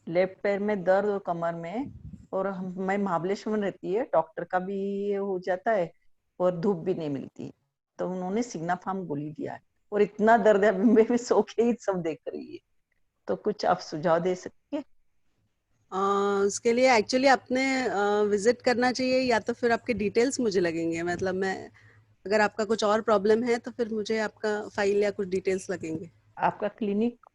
लेफ्ट पैर में दर्द और कमर में, और मैं महाबलेश्वर में रहती है, डॉक्टर का भी ये हो जाता है और धूप भी नहीं मिलती, तो उन्होंने सिग्ना फार्म गोली दिया है, और इतना दर्द है अभी मैं भी सो के ही सब देख रही है। तो कुछ आप सुझाव दे सकती है? उसके लिए एक्चुअली आपने विजिट करना चाहिए, या तो फिर आपके डिटेल्स मुझे लगेंगे, मतलब मैं, अगर आपका कुछ और प्रॉब्लम है तो फिर मुझे आपका फाइल या कुछ डिटेल्स लगेंगे। आपका क्लिनिक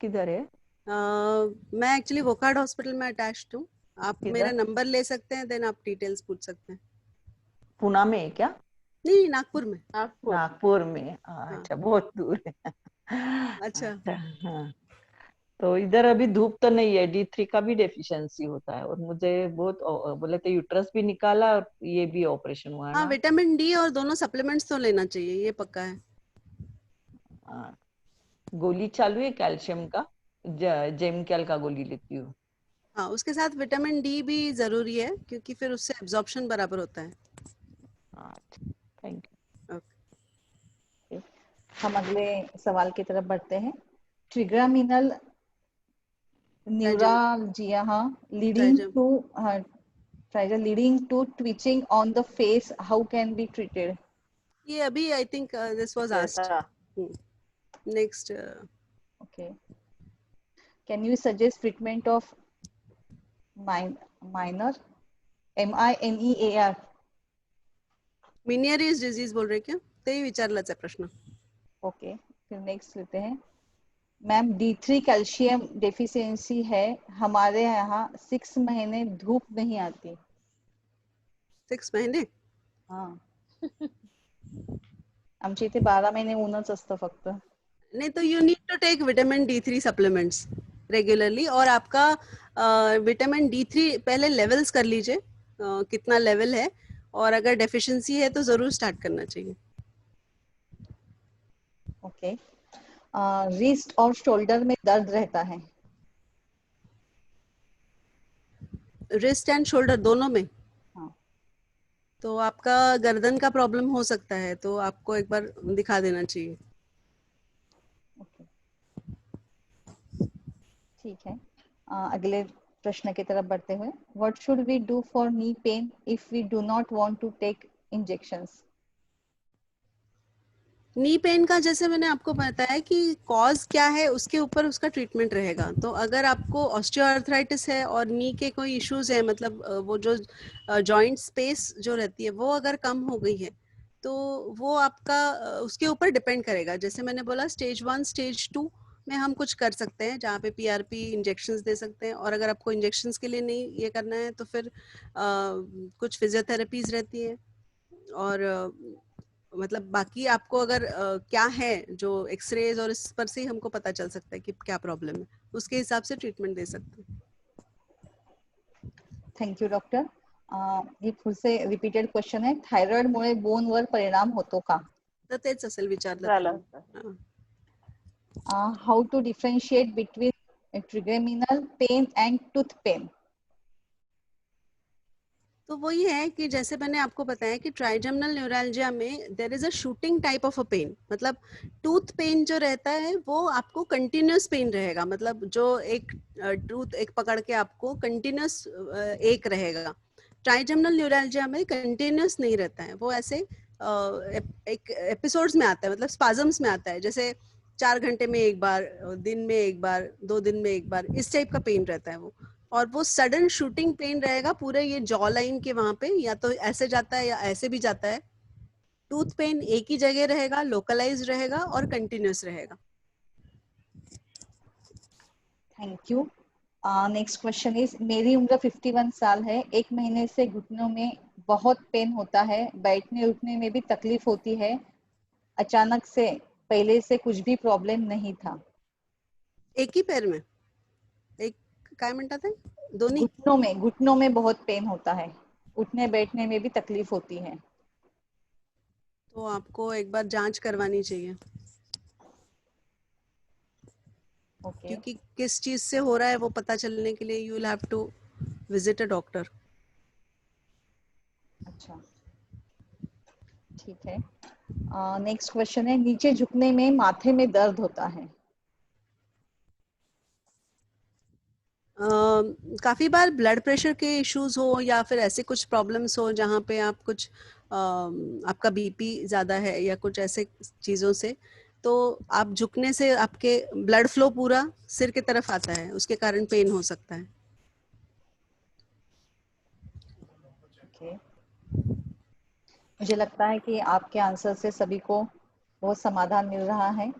किधर है? मैं एक्चुअली वोकार्ड हॉस्पिटल में अटैच्ड हूँ। आप किधर? मेरा नंबर ले सकते हैं, देन आप डिटेल्स पूछ सकते हैं। पूना में है क्या? नहीं, नागपुर में। नागपुर में, अच्छा, बहुत दूर है। अच्छा। हाँ, तो इधर अभी धूप तो नहीं है, D3 का भी डेफिशिएंसी होता है, और मुझे बहुत बोले तो यूट्रस भी निकाला और ये भी ऑपरेशन हुआ है हाँ, ना। विटामिन डी और दोनों सप्लीमेंट्स तो लेना चाहिए, ये पक्का है। गोली चालू है कैल्शियम का, जेमकैल का गोली लेती हूँ। हाँ, उसके साथ विटामिन डी भी जरूरी है, क्योंकि फिर उससे एब्जॉर्प्शन बराबर होता है। Thank you. हम अगले सवाल की तरफ बढ़ते हैं। Trigeminal neuralgia, leading to twitching on the face, how can be treated? ये अभी I think this was asked. Next. Okay, can you suggest treatment of minor MENEAR? Meniere's disease बोल रहे क्या? ते विचारलाच आहे प्रश्न। ओके, फिर नेक्स्ट लेते हैं। मैम, D3 कैल्शियम डेफिशिएंसी है, हमारे यहाँ 6 महीने धूप नहीं आती। 6 महीने? हाँ, आमच्या इथे 12 महिने ऊनच असतं फक्त। नहीं, तो you need to take vitamin D3 supplements regularly, और आपका विटामिन D3 पहले लेवल्स कर लीजिए, कितना लेवल है, और अगर डेफिशिएंसी है तो जरूर स्टार्ट करना चाहिए। ओके, रिस्ट और शोल्डर में दर्द रहता है। रिस्ट एंड शोल्डर दोनों में? हाँ। तो आपका गर्दन का प्रॉब्लम हो सकता है, तो आपको एक बार दिखा देना चाहिए। ठीक है, अगले प्रश्न की तरफ बढ़ते हुए, what should we do for knee pain if we do not want to take injections? Knee pain का जैसे मैंने आपको बताया कि कॉज क्या है उसके ऊपर उसका ट्रीटमेंट रहेगा। तो अगर आपको ऑस्टियोआर्थराइटिस है और नी के कोई इश्यूज है, मतलब वो जो जॉइंट स्पेस जो रहती है वो अगर कम हो गई है, तो वो आपका उसके ऊपर डिपेंड करेगा। जैसे मैंने बोला, स्टेज 1 स्टेज 2 में हम कुछ कर सकते हैं, जहाँ पे PRP इंजेक्शंस दे सकते हैं, और अगर आपको इंजेक्शंस के लिए नहीं ये करना है तो फिर कुछ फिजियोथेरेपीज रहती है, और मतलब बाकी आपको अगर क्या है जो एक्सरेज और इस पर से ही हमको पता चल सकता है कि क्या प्रॉब्लम है, उसके हिसाब से ट्रीटमेंट दे सकते हैं। Thank you doctor. हे पुढचे रिपीटेड क्वेश्चन आहे, थायरॉइड मुळे बोन वर परिणाम होतो का? तर तेच असेल विचारलं। How to differentiate between trigeminal pain and tooth pain? तो वही है कि जैसे मैंने आपको बताया कि ट्राइजेमिनल न्यूरैल्जिया में there is a shooting type of a pain, मतलब टूथ पेन जो रहता है वो आपको कंटिन्यूस पेन रहेगा, मतलब जो एक टूथ एक पकड़ के आपको कंटिन्यूस एक रहेगा। ट्राइजेमिनल न्यूरैल्जिया में कंटिन्यूस नहीं रहता है, वो ऐसे एक एपिसोड्स में आता है, मतलब स्पाजम्स में आता है, जैसे 4 घंटे में एक बार, दिन में एक बार, 2 दिन में एक बार, इस टाइप का पेन रहता है वो। और वो सडन शूटिंग पेन रहेगा पूरे ये जॉ लाइन के वहां पे, या तो ऐसे जाता है या ऐसे भी जाता है। टूथ पेन एक ही जगह रहेगा, लोकलाइज रहेगा और कंटिन्यूस रहेगा। Thank you. Next question is, मेरी उम्र 51 साल है, 1 महीने से घुटनों में बहुत पेन होता है, बैठने उठने में भी तकलीफ होती है, अचानक से, पहले से कुछ भी प्रॉब्लम नहीं था। एक ही पैर में? एक काय म्हणतात है? दोन्ही? घुटनों में बहुत पेन होता है, उठने बैठने में भी तकलीफ होती है। तो आपको एक बार जांच करवानी चाहिए। क्योंकि किस चीज से हो रहा है वो पता चलने के लिए you will have to visit a doctor. अच्छा, ठीक है। नेक्स्ट क्वेश्चन है, नीचे झुकने में माथे में दर्द होता है। काफी बार ब्लड प्रेशर के इश्यूज हो या फिर ऐसे कुछ प्रॉब्लम्स हो जहाँ पे आप कुछ आपका बीपी ज्यादा है या कुछ ऐसे चीजों से, तो आप झुकने से आपके ब्लड फ्लो पूरा सिर की तरफ आता है, उसके कारण पेन हो सकता है। ओके, मुझे लगता है कि आपके आंसर से सभी को बहुत समाधान मिल रहा है।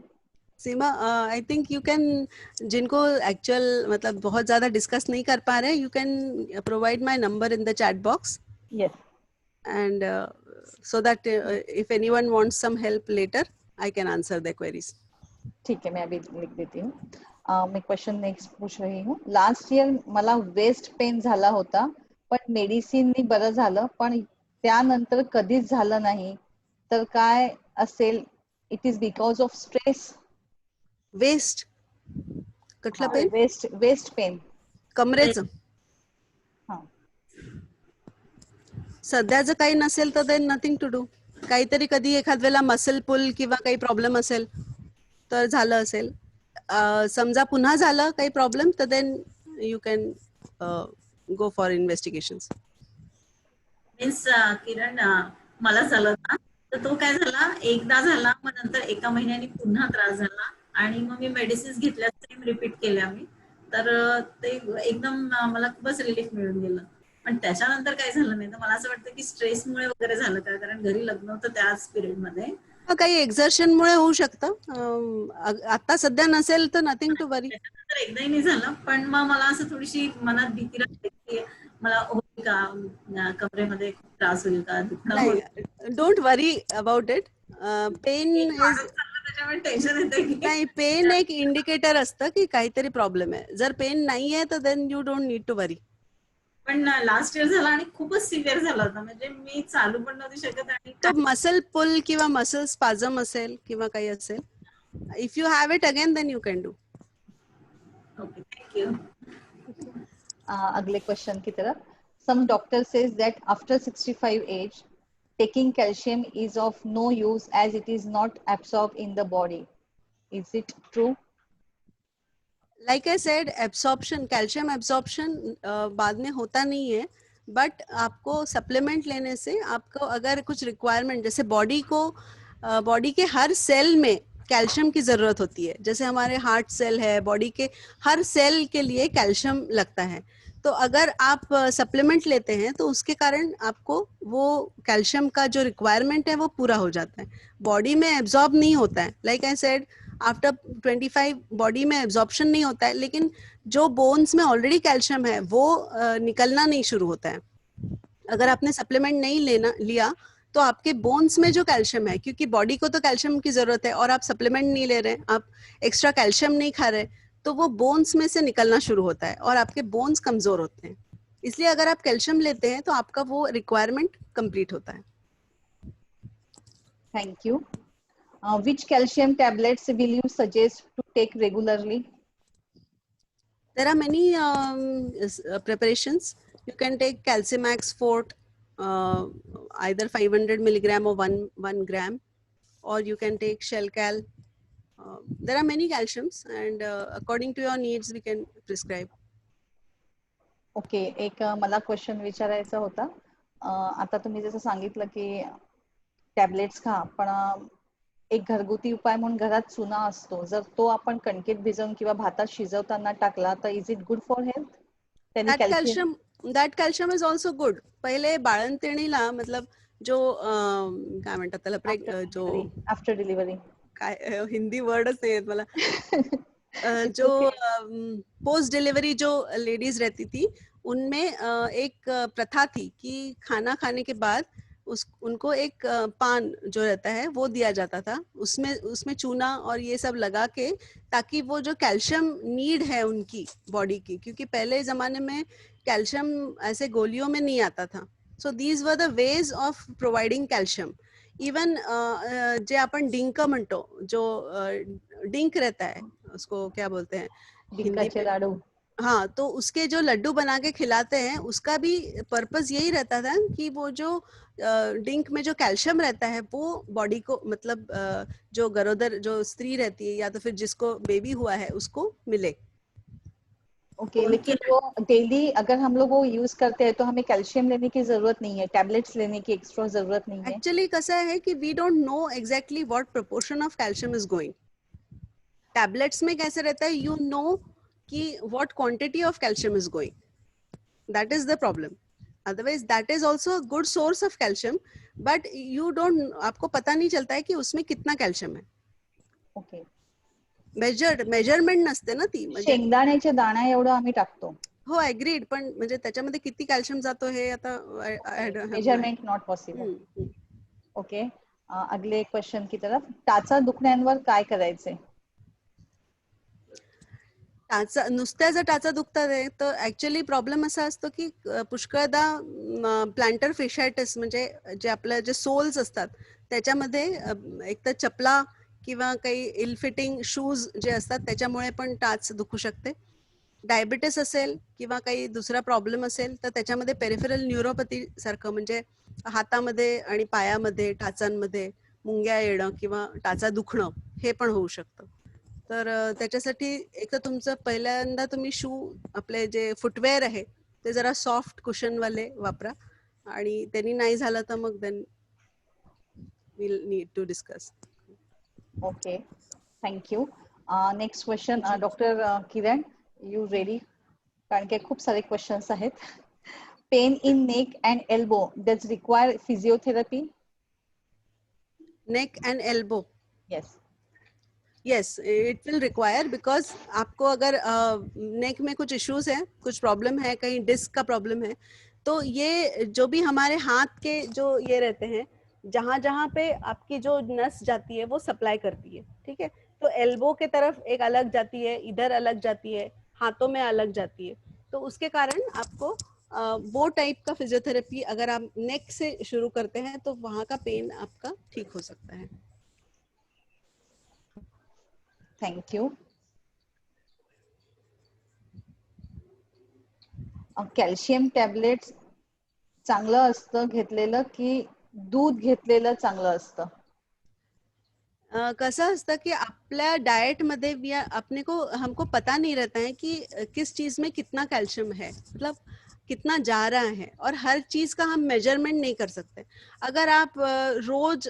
सीमा, आई थिंक यू कैन, जिनको एक्चुअल मतलब बहुत ज्यादा डिस्कस नहीं कर पा रहे, you can provide my number in the chat box yes, and so that if anyone wants some help later, I can answer their queries. ठीक है, मैं अभी लिख देती हूँ। मैं क्वेश्चन नेक्स्ट पूछ रही हूँ। लास्ट इयर मला वेस्ट पेन झाला होता, पण मेडिसिननी बरं झालं, पण त्यानंतर कधीच झालं नाही, तर काय असेल? It is because of stress. Waist कटलं पेन, वेस्ट पेन, कमरेचं हाँ, सध्याचं काही नसेल तर देन नथिंग टू डू. काहीतरी कधी एखाद वेळेला मसल पुल किंवा काही प्रॉब्लेम असेल तर झालं असेल. समजा पुन्हा झालं काही प्रॉब्लेम तर then you can go for investigations. Means Kiran मला झालं ना, तर तो काय झाला, एकदा झाला, मग नंतर एका महिन्याने पुन्हा त्रास झाला आणि मग मी मेडिसिन्स घेतल्या, सेम रिपीट केल्या मी, तर ते एकदम मला खूपच रिलीफ मिळून गेलं. पण त्याच्यानंतर काय झालं नाही, तर मला असं वाटतं की स्ट्रेसमुळे वगैरे झालं का, कारण घरी लग्न होतं त्याच पिरियड मध्ये. काही एक्झर्शनमुळे होऊ शकतं. आता सध्या नसेल तर नथिंग टू वरी. त्याच्यानंतर एकदाही नाही झालं, पण मग मला असं थोडीशी मनात भीती राहते की मला होईल का, कमरेमध्ये खूप त्रास होईल का, दुखणं होईल. Don't worry about it. Pain is, त्याच्यामुळे टेन्शन येते की नाही, पेन एक इंडिकेटर असतं की काहीतरी प्रॉब्लेम आहे. जर पेन नाहीये तर then you don't need to worry. पण लास्ट इयर झाला आणि खूपच सिव्हिअर झाला होता, म्हणजे मी चालू पण नव्हती शकत. आणि तो मसल पुल किंवा मसल स्पाझम असेल किंवा काही असेल. If you have it again then you can do. Okay, thank you. अगले क्वेश्चन की तरफ. Some doctor says that after 65 age taking calcium is of no use as it is not absorbed in the body. Is it true? Like I said, absorption, calcium absorption बाद में होता नहीं है, but आपको supplement लेने से आपको अगर कुछ रिक्वायरमेंट, जैसे बॉडी को, बॉडी के हर सेल में कैल्शियम की जरूरत होती है. जैसे हमारे हार्ट सेल है, बॉडी के हर सेल के लिए कैल्शियम लगता है. तो अगर आप सप्लीमेंट लेते हैं तो उसके कारण आपको वो कैल्शियम का जो रिक्वायरमेंट है वो पूरा हो जाता है. बॉडी में एब्जॉर्ब नहीं होता है. Like I said, after 25 body में एब्जॉर्प्शन नहीं होता है, लेकिन जो बोन्स में ऑलरेडी कैल्शियम है वो निकलना नहीं शुरू होता है. अगर आपने सप्लीमेंट नहीं लिया तो आपके बोन्स में जो कैल्शियम है, क्योंकि बॉडी को तो कैल्शियम की जरूरत है और आप सप्लीमेंट नहीं ले रहे, आप एक्स्ट्रा कैल्शियम नहीं खा रहे, तो वो बोन्स में से निकलना शुरू होता है और आपके बोन्स कमजोर होते हैं. इसलिए अगर आप कैल्शियम लेते हैं तो आपका वो रिक्वायरमेंट कंप्लीट होता है. Thank you. Which calcium tablets will you suggest to take regularly? There are many preparations. You can take Calcimax Fort, either 500 milligram or 1 gram, or you can take Shelcal. There are many calciums, and according to your needs we can prescribe. Okay, एक मला question विचारायचा होता. आता तुम्ही जसं सांगितलं की tablets खा, पण एक घरगुती उपाय म्हणून घरात चुना असतो, जर तो आपण कणकेत भिजवून किंवा भातात शिजवताना टाकला तर is it good for health? That calcium is also good. पहिले बाळंतिणीला, मतलब जो काय म्हणतात त्याला, जो आफ्टर डिलिव्हरी, काय हिंदी वर्डच नाही आहेत मला, जो पोस्ट डिलीवरी जो लेडीज रहती थी, उनमें एक प्रथा थी कि खाना खाने के बाद उनको एक पान जो रहता है वो दिया जाता था, उसमें चूना और ये सब लगा के, ताकि वो जो कैल्शियम नीड है उनकी बॉडी की, क्योंकि पहले जमाने में कैल्शियम ऐसे गोलियों में नहीं आता था. So these were the ways of providing calcium. Even जे आपण डिंक म्हणतो, जो डिंक रहता है, उसको क्या बोलते हैं, डिंकाचे लाडू, हाँ, तो उसके जो लड्डू बना के खिलाते हैं उसका भी पर्पस यही रहता था कि वो जो डिंक में जो कैल्शियम रहता है वो बॉडी को मतलब जो गरोदर जो स्त्री रहती है या तो फिर जिसको बेबी हुआ है उसको मिले। ओके, लेकिन वो डेली अगर हम लोग वो यूज करते हैं तो हमें कैल्शियम लेने की जरूरत नहीं है, टैबलेट्स लेने की एक्स्ट्रा जरूरत नहीं है। एक्चुअली कैसा है कि we don't know exactly what proportion of calcium is going. Tablets में कैसे रहता है, यू नो कि what quantity of calcium is going, that is the problem. Otherwise that is also good source of calcium, but you don't, आपको पता नहीं चलता है कि उसमें कितना कैल्शियम है। ओके, मेजरमेंट नसते ना ती, म्हणजे शेंगदाण्याचे दाणा एवढं आम्ही टाकतो, हो ऍग्रीड, पण म्हणजे त्याच्यामध्ये किती कॅल्शियम जातो हे आता मेजरमेंट नॉट पॉसिबल। ओके, अगले क्वेश्चन की तरफ, टाचा दुखण्यांवर काय करायचे? टाचा, नुसत्या जर टाचा दुखतात आहे तर ऍक्च्युअली प्रॉब्लेम असा असतो की पुष्कळदा प्लॅन्टर फेशायटिस म्हणजे जे आपलं जे सोल्स असतात त्याच्यामध्ये एक तर चपला किंवा काही इल फिटिंग शूज जे असतात त्याच्यामुळे पण टाच दुखू शकते. डायबिटीस असेल किंवा काही दुसरा प्रॉब्लेम असेल तर त्याच्यामध्ये पेरिफेरल न्यूरोपॅथी सारखं म्हणजे हातामध्ये आणि पायामध्ये टाचांमध्ये मुंग्या येणं किंवा टाचा दुखणं हे पण होऊ शकतं. तर त्याच्यासाठी एक तर तुमचं पहिल्यांदा तुम्ही शू आपले जे फुटवेअर आहे ते जरा सॉफ्ट कुशन वाले वापरा आणि त्यांनी नाही झालं तर मग then will need to discuss. Okay, thank you. Next question doctor Kiran, you ready? कारण की खूप सारे क्वेश्चन्स आहेत. Pain in neck and elbow does require physiotherapy? Neck and elbow, yes yes it will require, because आपको अगर नेक में कुछ इश्यूज है, कुछ प्रॉब्लम है, कहीं डिस्क का प्रॉब्लम है, तो ये जो भी हमारे हाथ के जो ये रहते हैं जहाँ जहाँ पे आपकी जो नस जाती है वो सप्लाई करती है, ठीक है. तो एल्बो के तरफ एक अलग जाती है, इधर अलग जाती है, हाथों में अलग जाती है, तो उसके कारण आपको वो टाइप का फिजियोथेरेपी अगर आप नेक से शुरू करते हैं तो वहाँ का पेन आपका ठीक हो सकता है. थँक्यू. कॅल्शियम टॅबलेट्स चांगलं असतं घेतलेलं की दूध घेतलेलं चांगलं असतं? कैसा असता कि आपल्या डाइट में अपने को हमको पता नहीं रहता है कि किस चीज में कितना कैल्शियम है, मतलब कितना जा रहा है, और हर चीज का हम मेजरमेंट नहीं कर सकते. अगर आप रोज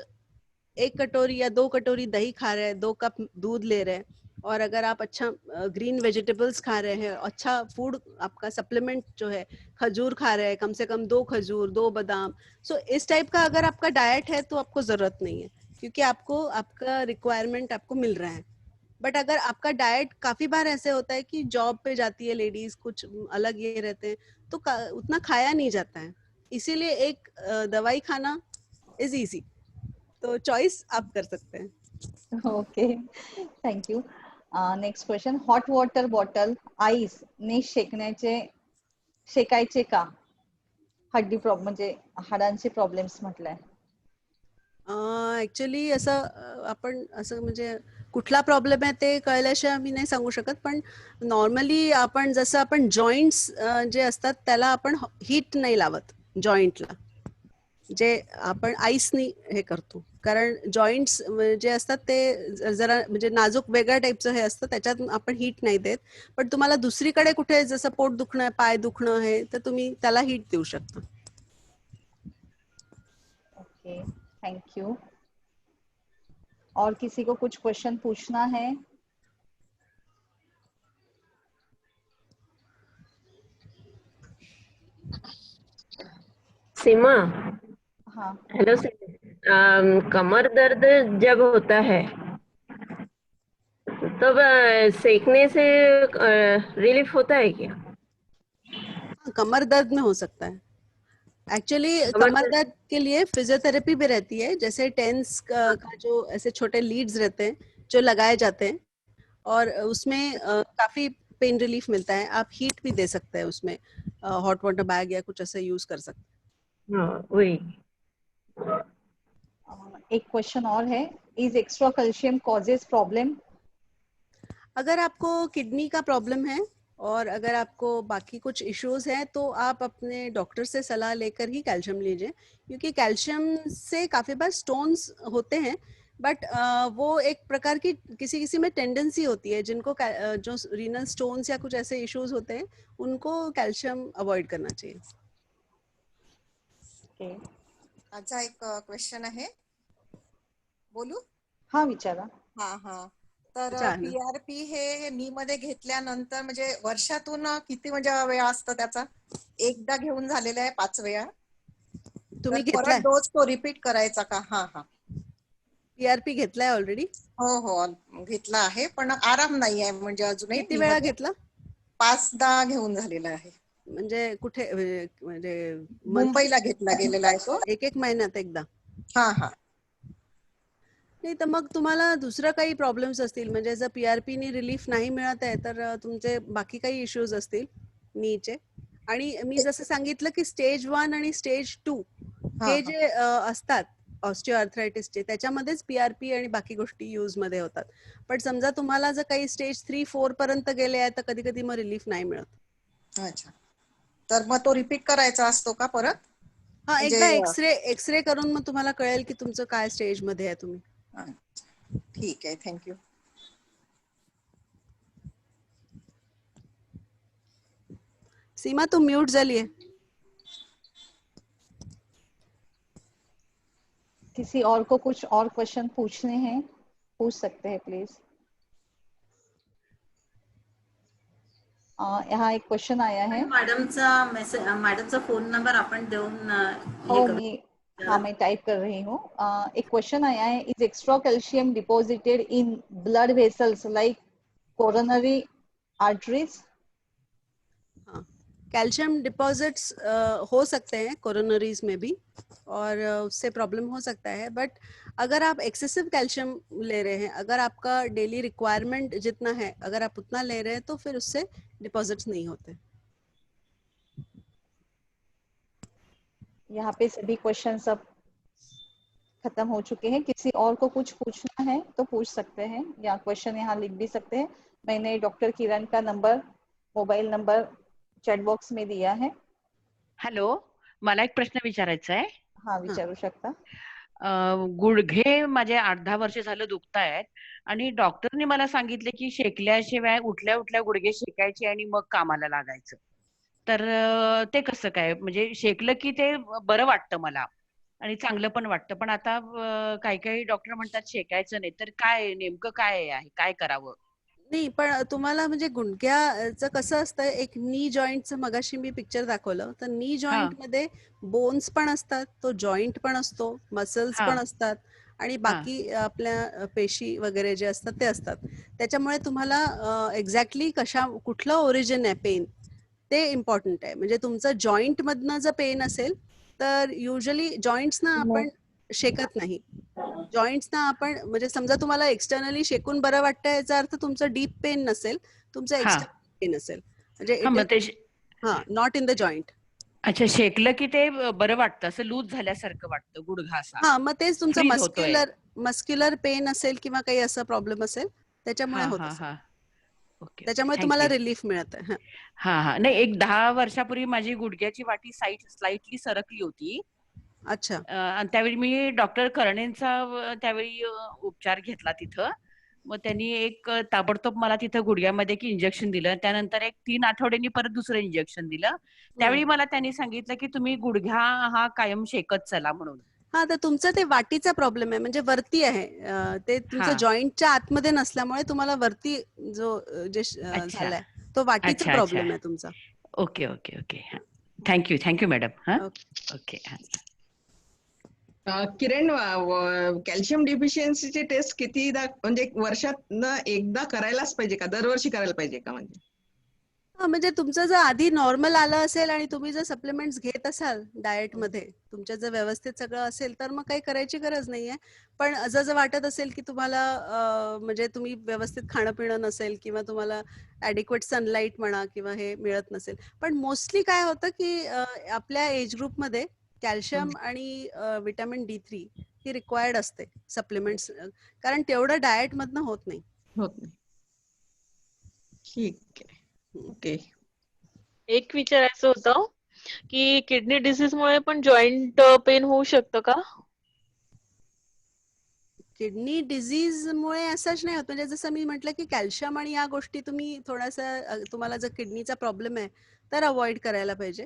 1 कटोरी या 2 कटोरी दही खा रहे हैं, 2 कप दूध ले रहे हैं, और अगर आप अच्छा ग्रीन वेजिटेबल्स खा रहे हैं, अच्छा फूड आपका सप्लीमेंट जो है खजूर खा रहे हैं, कम से कम 2 खजूर 2 बादाम, सो इस टाइप का अगर आपका डाइट है तो आपको जरूरत नहीं है, क्योंकि आपको आपका रिक्वायरमेंट आपको मिल रहा है. बट अगर आपका डाइट, काफी बार ऐसे होता है कि जॉब पे जाती है लेडीज, कुछ अलग ये रहते हैं तो उतना खाया नहीं जाता है, इसीलिए एक दवाई खाना इज इजी, तो चॉइस आप कर सकते हैं. Okay, thank you. Next question, hot water bottle ice ने शेकायचे का? हड्डी प्रॉब्लेम म्हणजे हाडांचे प्रॉब्लेम्स म्हटलंय. ऍक्च्युली असं आपण असं म्हणजे कुठला प्रॉब्लेम आहे ते कळल्याशिवाय मी नाही सांगू शकत, पण नॉर्मली आपण जसं आपण जॉईंट्स जे असतात त्याला आपण हीट नाही लावत जॉईंटला, जे आपण आईसनी हे करतो, कारण जॉईंट्स जे असतात ते जरा म्हणजे नाजूक वेगळ्या टाईपचं हे असतं, त्याच्यात आपण हीट नाही देत. पण तुम्हाला दुसरीकडे कुठे जसं पोट दुखणं, पाय दुखणं आहे तर तुम्ही त्याला हीट देऊ शकता. Okay, thank you. और किसी को कुछ क्वेश्चन पूछना है? सीमा, हाँ, हेलो. कमर दर्द जब होता है तब सेकने से रिलीफ होता है क्या? कमर दर्द में हो सकता है. एक्चुअली कमर दर्द के लिए फिजियोथेरेपी भी रहती है, जैसे टेंस का जो ऐसे छोटे लीड्स रहते हैं जो लगाए जाते हैं, और उसमें काफी पेन रिलीफ मिलता है. आप हीट भी दे सकते हैं उसमें, हॉट वाटर बैग या कुछ ऐसे यूज कर सकते हैं. हाँ, वही. एक क्वेश्चन और है, is extra calcium causes problem? अगर आपको किडनी का प्रॉब्लम है और अगर आपको बाकी कुछ इश्यूज हैं तो आप अपने डॉक्टर से सलाह लेकर ही कैल्शियम लीजिए, क्योंकि कैल्शियम से काफ़ी बार स्टोन्स होते हैं, बट वो एक प्रकार की किसी किसी में टेंडेंसी होती है, जिनको जो रीनल स्टोन्स या कुछ ऐसे इश्यूज होते हैं उनको कैल्शियम अवॉइड करना चाहिए. माझा एक क्वेश्चन आहे, बोलू? हा विचारा. हा तर अच्छा, है ना. PRP हे नी मध्ये घेतल्यानंतर म्हणजे वर्षातून किती म्हणजे वेळा असतं त्याचा? एकदा घेऊन झालेला आहे 5 वेळा. तुम्ही तर परत घेतलाय डोस तो रिपीट करायचा का? हा PRP घेतलाय ऑलरेडी? हो घेतला आहे, पण आराम नाही आहे म्हणजे अजूनही किती नी वेळा मध्ये घेतला? 5दा घेऊन झालेला आहे. म्हणजे कुठे, म्हणजे मुंबईला घेतला गेलेला आहे तो. एक महिन्यात एकदा? हा नाही तर मग तुम्हाला दुसरं काही प्रॉब्लेम्स असतील, म्हणजे जर PRP नी रिलीफ नाही मिळत आहे तर तुमचे बाकी काही इश्यूज असतील नीचे. आणि मी जसं सांगितलं की स्टेज 1 आणि स्टेज 2 हे जे असतात ऑस्टिओआर्थरायटिसचे, त्याच्यामध्येच PRP आणि बाकी गोष्टी यूज मध्ये होतात. पण समजा तुम्हाला जर काही स्टेज 3-4 पर्यंत गेले आहे तर कधी कधी मग रिलीफ नाही मिळत. अच्छा, तर मग तो रिपीट करायचा असतो का परत? हा, म्हणजे एकदा एक्सरे करून मग तुम्हाला कळेल की तुमचं काय स्टेज मध्ये आहे तुम्ही. ठीक आहे, थँक्यू. सीमा तुम म्यूट झाली आहे. किसी और को कुछ और क्वेश्चन पूछने हैं, पूछ सकते हैं प्लीज. यहाँ एक क्वेश्चन आया है. मॅडमचा फोन नंबर आपण देऊन हो, मैं टाइप कर रही हूँ. एक क्वेश्चन आया है, is extra calcium deposited in blood vessels like coronary arteries? Calcium deposits हो सकते हैं कोरोनरीज में भी, और उससे प्रॉब्लम हो सकता है. बट अगर आप एक्सेसिव कैल्शियम ले रहे हैं, अगर आपका डेली रिक्वायरमेंट जितना है, अगर आप उतना ले रहे हैं तो फिर उससे डिपॉजिट्स नहीं होते. यहाँ पे सभी क्वेश्चन सब खत्म हो चुके हैं. किसी और को कुछ पूछना है तो पूछ सकते हैं, या क्वेश्चन यहाँ लिख भी सकते हैं. मैंने डॉक्टर किरण का number, mobile number chat box में दिया है. हॅलो, मला एक प्रश्न विचारायचा आहे. हा, विचारू शकता. गुडघे माझे 8-10 वर्ष झालं दुखतायत आणि डॉक्टरने मला सांगितले की शेकल्याशिवाय उठल्या उठल्या गुडघे शेकायचे आणि मग कामाला लागायचं. तर ते कसं काय, म्हणजे शेकलं की ते बरं वाटतं मला आणि चांगलं पण वाटतं, पण आता काही काही डॉक्टर म्हणतात शेकायचं नाही. तर काय नेमकं काय आहे, काय करावं? नाही, पण तुम्हाला म्हणजे गुडघ्याचं कसं असतं, एक नी जॉईंटचं मगाशी मी पिक्चर दाखवलं, तर नी जॉईंट मध्ये बोन्स पण असतात, तो जॉईंट पण असतो, मसल्स पण असतात आणि बाकी आपल्या पेशी वगैरे जे असतात ते असतात. त्याच्यामुळे तुम्हाला एक्झॅक्टली कुठलं ओरिजिन आहे पेन ते इम्पॉर्टंट आहे. म्हणजे तुमचं जॉईंट मधनं जर पेन असेल तर युजली जॉईंट्स ना आपण शेकत नाही. जॉईंट्स ना आपण, म्हणजे समजा तुम्हाला एक्सटर्नली शेकून बरं वाटतं याचा अर्थ तुमचं डीप पेन नसेल, तुमचं एक्सटर्नल पेन असेल, म्हणजे नॉट इन द जॉईंट. अच्छा, शेकलं की ते बरं वाटतं, असं लूज झाल्यासारखं वाटतं गुडघा असा. हा, मग तेच तुमचं मस्क्युलर पेन असेल किंवा काही असं प्रॉब्लेम असेल त्याच्यामुळे होत असेल. त्याच्यामुळे तुम्हाला रिलीफ मिळत आहे. हा, नाही, एक 10 वर्षापूर्वी माझी गुडघ्याची वाटी स्लाइटली सरकली होती. अच्छा. आणि त्यावेळी मी डॉक्टर कर्णेंचा त्यावेळी उपचार घेतला तिथं. मग त्यांनी एक ताबडतोब मला तिथं गुडघ्यामध्ये इंजेक्शन दिलं. त्यानंतर एक 3 आठवड्यांनी परत दुसरं इंजेक्शन दिलं. त्यावेळी मला त्यांनी सांगितलं की तुम्ही गुडघा हा कायम शेकत चला म्हणून. हा, तर तुमचं ते वाटीचा प्रॉब्लेम आहे, म्हणजे वरती आहे ते, तुमचं जॉईंटच्या आतमध्ये नसल्यामुळे तुम्हाला वरती जो जे झालाय तो वाटीचा प्रॉब्लेम आहे तुमचा. ओके. Thank you madam. ओके. किरण, कॅल्शियम डिफिशियन्सीची टेस्ट कितीदा, म्हणजे वर्षात एकदा करायलाच पाहिजे का, दरवर्षी करायला पाहिजे का? म्हणजे तुमचं जर आधी नॉर्मल आलं असेल आणि तुम्ही जर सप्लिमेंट्स घेत असाल डाएट मध्ये, तुमच्या जर व्यवस्थित सगळं असेल तर मग काही करायची गरज नाहीये. पण जर वाटत असेल की तुम्हाला म्हणजे तुम्ही व्यवस्थित खाणं पिणं नसेल किंवा तुम्हाला ऍडिक्वेट सनलाईट म्हणा किंवा हे मिळत नसेल, पण मोस्टली काय होतं की आपल्या एज ग्रुपमध्ये कॅल्शियम आणि विटॅमिन D3 ही रिक्वायर्ड असते सप्लिमेंट्स, कारण तेवढं डाएट मधनं होत नाही. ठीक आहे. ओके. एक विचारायचं होतं की किडनी डिसीज मुळे पण जॉईंट पेन होऊ शकतं का? किडनी डिझीज मुळे असंच नाही होत. म्हणजे जसं मी म्हटलं की कॅल्शियम आणि या गोष्टी तुम्ही थोडासा तुम्हाला जर किडनीचा प्रॉब्लेम आहे तर अवॉइड करायला पाहिजे.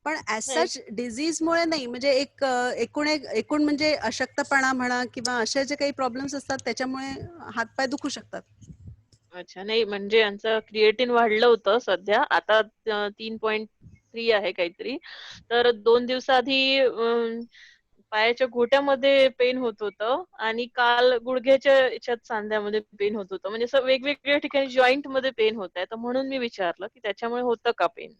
पण ऍज सच डिझीज मुळे नाही. म्हणजे एकूण म्हणजे अशक्तपणा म्हणा किंवा असे जे काही प्रॉब्लेम्स असतात त्याच्यामुळे हातपाय दुखू शकतात. अच्छा, नाही म्हणजे यांचं क्रिएटिन वाढलं होतं सध्या, आता 3.3 आहे काहीतरी. तर 2 दिवसाआधी पायाच्या घोट्यामध्ये पेन होत होतं आणि काल गुडघ्याच्या याच्यात सांध्यामध्ये पेन होत होतं. म्हणजे असं वेगवेगळ्या ठिकाणी जॉईंट मध्ये पेन होत आहे. तर म्हणून मी विचारलं की त्याच्यामुळे होतं का पेन?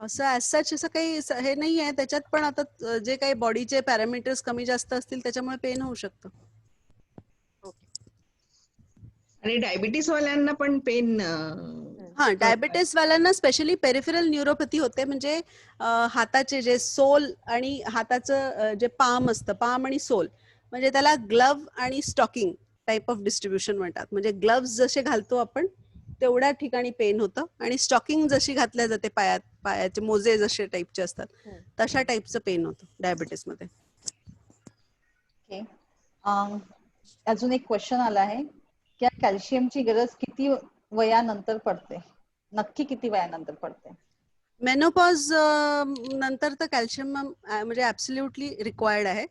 असं ऍज सच असं काही हे नाही आहे त्याच्यात. पण आता जे काही बॉडीचे पॅरामीटर्स कमी जास्त असतील त्याच्यामुळे पेन होऊ शकतं. आणि डायबिटीस वाल्यांना पण पेन हा, डायबिटीस वाल्यांना स्पेशली पेरिफेरल न्यूरोपॅथी होते. म्हणजे हाताचे जे सोल आणि हाताचं जे पाम असतं, पाम आणि सोल, म्हणजे त्याला ग्लव्ह आणि स्टॉकिंग टाइप ऑफ डिस्ट्रीब्युशन म्हणतात. म्हणजे ग्लव्स जसे घालतो आपण तेवढ्या ठिकाणी पेन होतं आणि स्टॉकिंग जशी घातल्या जाते पायाचे मोजे जसे टाईपचे असतात तशा टाईपचं पेन होतं डायबिटीस मध्ये. ओके. अजून एक क्वेश्चन आला आहे की कॅल्शियमची गरज किती वयानंतर पडते? नक्की किती वयानंतर पडते? मेनोपॉज नंतर तर कॅल्शियम म्हणजे ऍब्सोल्युटली रिक्वायर्ड आहे.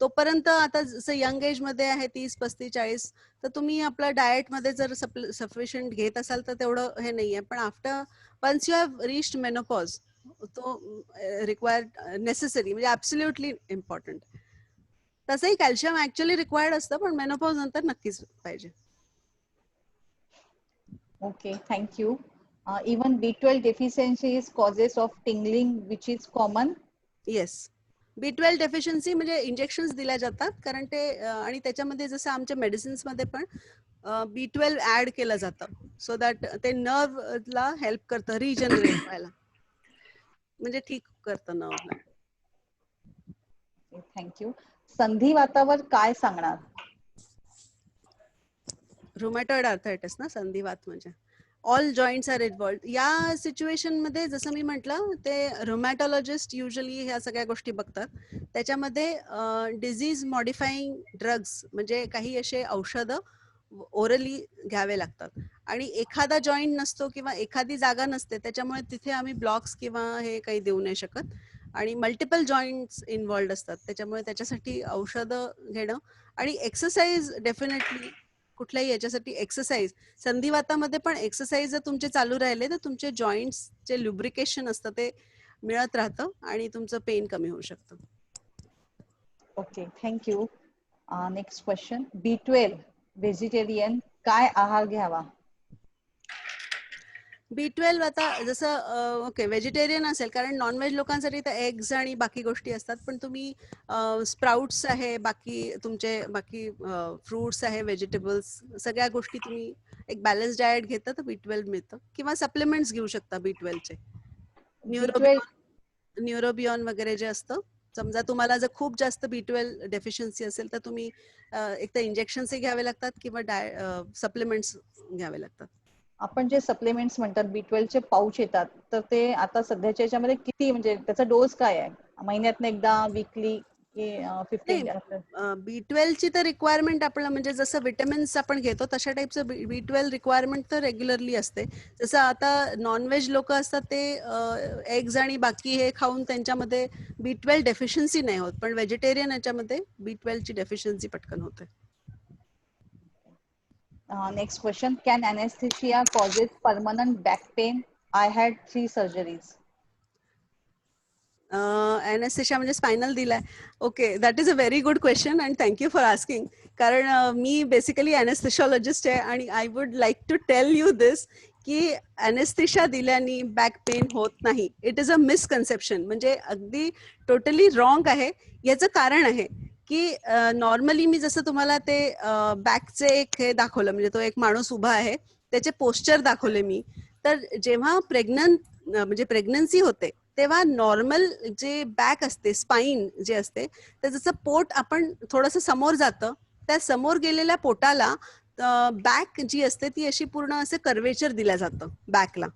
तोपर्यंत आता जसं यंग एज मध्ये आहे 30, 35, 40, तर तुम्ही आपल्या डाएट मध्ये जर सफिशियंट घेत असाल तर तेवढं हे नाहीये. पण after once you have reached menopause तो रिक्वायर्ड नेसेसरी म्हणजे ऍब्सोल्युटली इम्पॉर्टंट. तसंही कॅल्शियम ऍक्च्युअली रिक्वायर्ड असतं पण मेनोपॉज नंतर नक्कीच पाहिजे. Okay, thank you. Even B12 deficiency is causes of tingling, which is common. Yes, B12 deficiency म्हणजे इंजेक्शन्स दिल्या जातात कारण ते आणि त्याच्यामध्ये जसं आमच्या मेडिसिन्स मध्ये पण B12 ऍड केलं जातं सो दॅट ते नर्वला हेल्प करतं रिजनरेट व्हायला, म्हणजे ठीक करतं नर्वला. थँक्यू. संधिवातावर काय सांगणार? रुमॅटॉइड आर्थरायटिस ना, संधिवात म्हणजे ऑल जॉईंट्स आर इन्व्हॉल्ड या सिच्युएशन मध्ये. जसं मी म्हटलं ते रुमॅटॉलॉजिस्ट युजली ह्या सगळ्या गोष्टी बघतात. त्याच्यामध्ये डिझीज मॉडिफाईंग ड्रग्स म्हणजे काही असे औषधं ओरली घ्यावे लागतात आणि एखादा जॉईंट नसतो किंवा एखादी जागा नसते त्याच्यामुळे तिथे आम्ही ब्लॉक्स किंवा हे काही देऊ नाही शकत. आणि मल्टिपल जॉईंट्स इन्व्हॉल्ड असतात त्याच्यामुळे त्याच्यासाठी औषधं घेणं आणि एक्सरसाइज डेफिनेटली. कुठल्याही याच्यासाठी एक्सरसाइज, संधिवातामध्ये पण एक्सरसाइज जर तुमचे चालू राहिले तर तुमचे जॉईंट्सचे लुब्रिकेशन असतं ते मिळत राहतं आणि तुमचं पेन कमी होऊ शकतं. Okay, thank you. Next question. B12 vegetarian काय आहार घ्यावा? B12 आता जसं ओके व्हेजिटेरियन असेल कारण नॉनव्हेज लोकांसाठी तर एग्स आणि बाकी गोष्टी असतात. पण तुम्ही स्प्राउट्स आहे, बाकी फ्रुट्स आहे, व्हेजिटेबल्स, सगळ्या गोष्टी तुम्ही एक बॅलन्स डाएट घेता तर B12 मिळतं. किंवा सप्लिमेंट्स घेऊ शकता B12चे. न्यूरोबियॉन वगैरे जे असतं. समजा तुम्हाला जर खूप जास्त B12 डेफिशियन्सी असेल तर तुम्ही एक तर इंजेक्शन्सही घ्यावे लागतात किंवा सप्लिमेंट्स घ्यावे लागतात. आपण जे सप्लिमेंट्स म्हणतात B12 चे पाऊच येतात तर ते आता सध्याच्या याच्यामध्ये किती म्हणजे त्याचा डोस काय आहे? महिन्यातनं एकदा, वीकली की 15? B12 ची तर रिक्वायरमेंट आपल्याला म्हणजे जसं विटॅमिन्स आपण घेतो तशा टाईपचं B12 रिक्वायरमेंट तर रेग्युलरली असते. जसं आता नॉनव्हेज लोक असतात ते एग्ज आणि बाकी हे खाऊन त्यांच्यामध्ये B12 डेफिशियन्सी नाही होत. पण व्हेजिटेरियन याच्यामध्ये B12 ची डेफिशियन्सी पटकन होते. Next question. Can anesthesia causes permanent back pain? I had 3 surgeries. Anaesthesia म्हणजे स्पायनल दिलाय. Okay, that is a very good question and thank you for asking. कारण मी बेसिकली अॅनेस्थेशियोलॉजिस्ट आहे आणि I would like to tell you this की anaesthesia दिल्याने back pain होत नाही. इट इज अ मिसकन्सेप्शन, म्हणजे अगदी टोटली रॉंग आहे. याचं कारण आहे की नॉर्मली मी जसं तुम्हाला ते बॅकचे एक हे दाखवलं, म्हणजे तो एक माणूस उभा आहे त्याचे पोस्चर दाखवले मी. तर जेव्हा म्हणजे प्रेग्नन्सी होते तेव्हा नॉर्मल जे बॅक असते, स्पाईन जे असते, त्याचं पोट आपण थोडंसं समोर जातं, त्या समोर गेलेल्या पोटाला बॅक जी असते ती अशी पूर्ण असं कर्वेचर दिलं जातं बॅकला.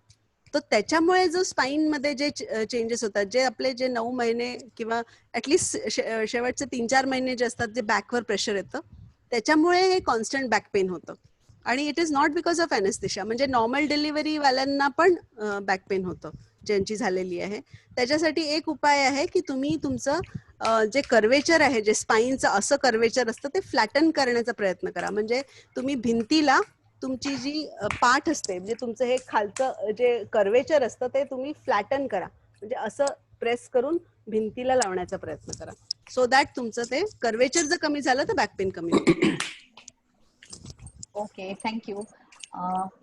तर त्याच्यामुळे जो स्पाइन मध्ये जे चेंजेस होतात, जे आपले जे 9 महिने किंवा ऍटलिस्ट शेवटचे 3-4 महिने जे असतात, जे बॅकवर प्रेशर येतं, त्याच्यामुळे हे कॉन्स्टंट बॅक पेन होतं. आणि it is not because of anaesthesia. म्हणजे नॉर्मल डिलिव्हरी वाल्यांना पण बॅक पेन होतं ज्यांची झालेली आहे. त्याच्यासाठी एक उपाय आहे की तुम्ही तुमचं जे कर्वेचर आहे, जे स्पाईनचं असं कर्वेचर असतं, ते फ्लॅटन करण्याचा प्रयत्न करा. म्हणजे तुम्ही भिंतीला तुमची जी पाठ असते, म्हणजे तुमचं हे खालचं जे कर्वेचर असतं ते तुम्ही फ्लॅटन करा. म्हणजे असं प्रेस करून भिंतीला लावण्याचा प्रयत्न करा. सो दॅट तुमचं ते कर्वेचर जर कमी झालं तर बॅक पेन कमी होईल. ओके, थैंक यू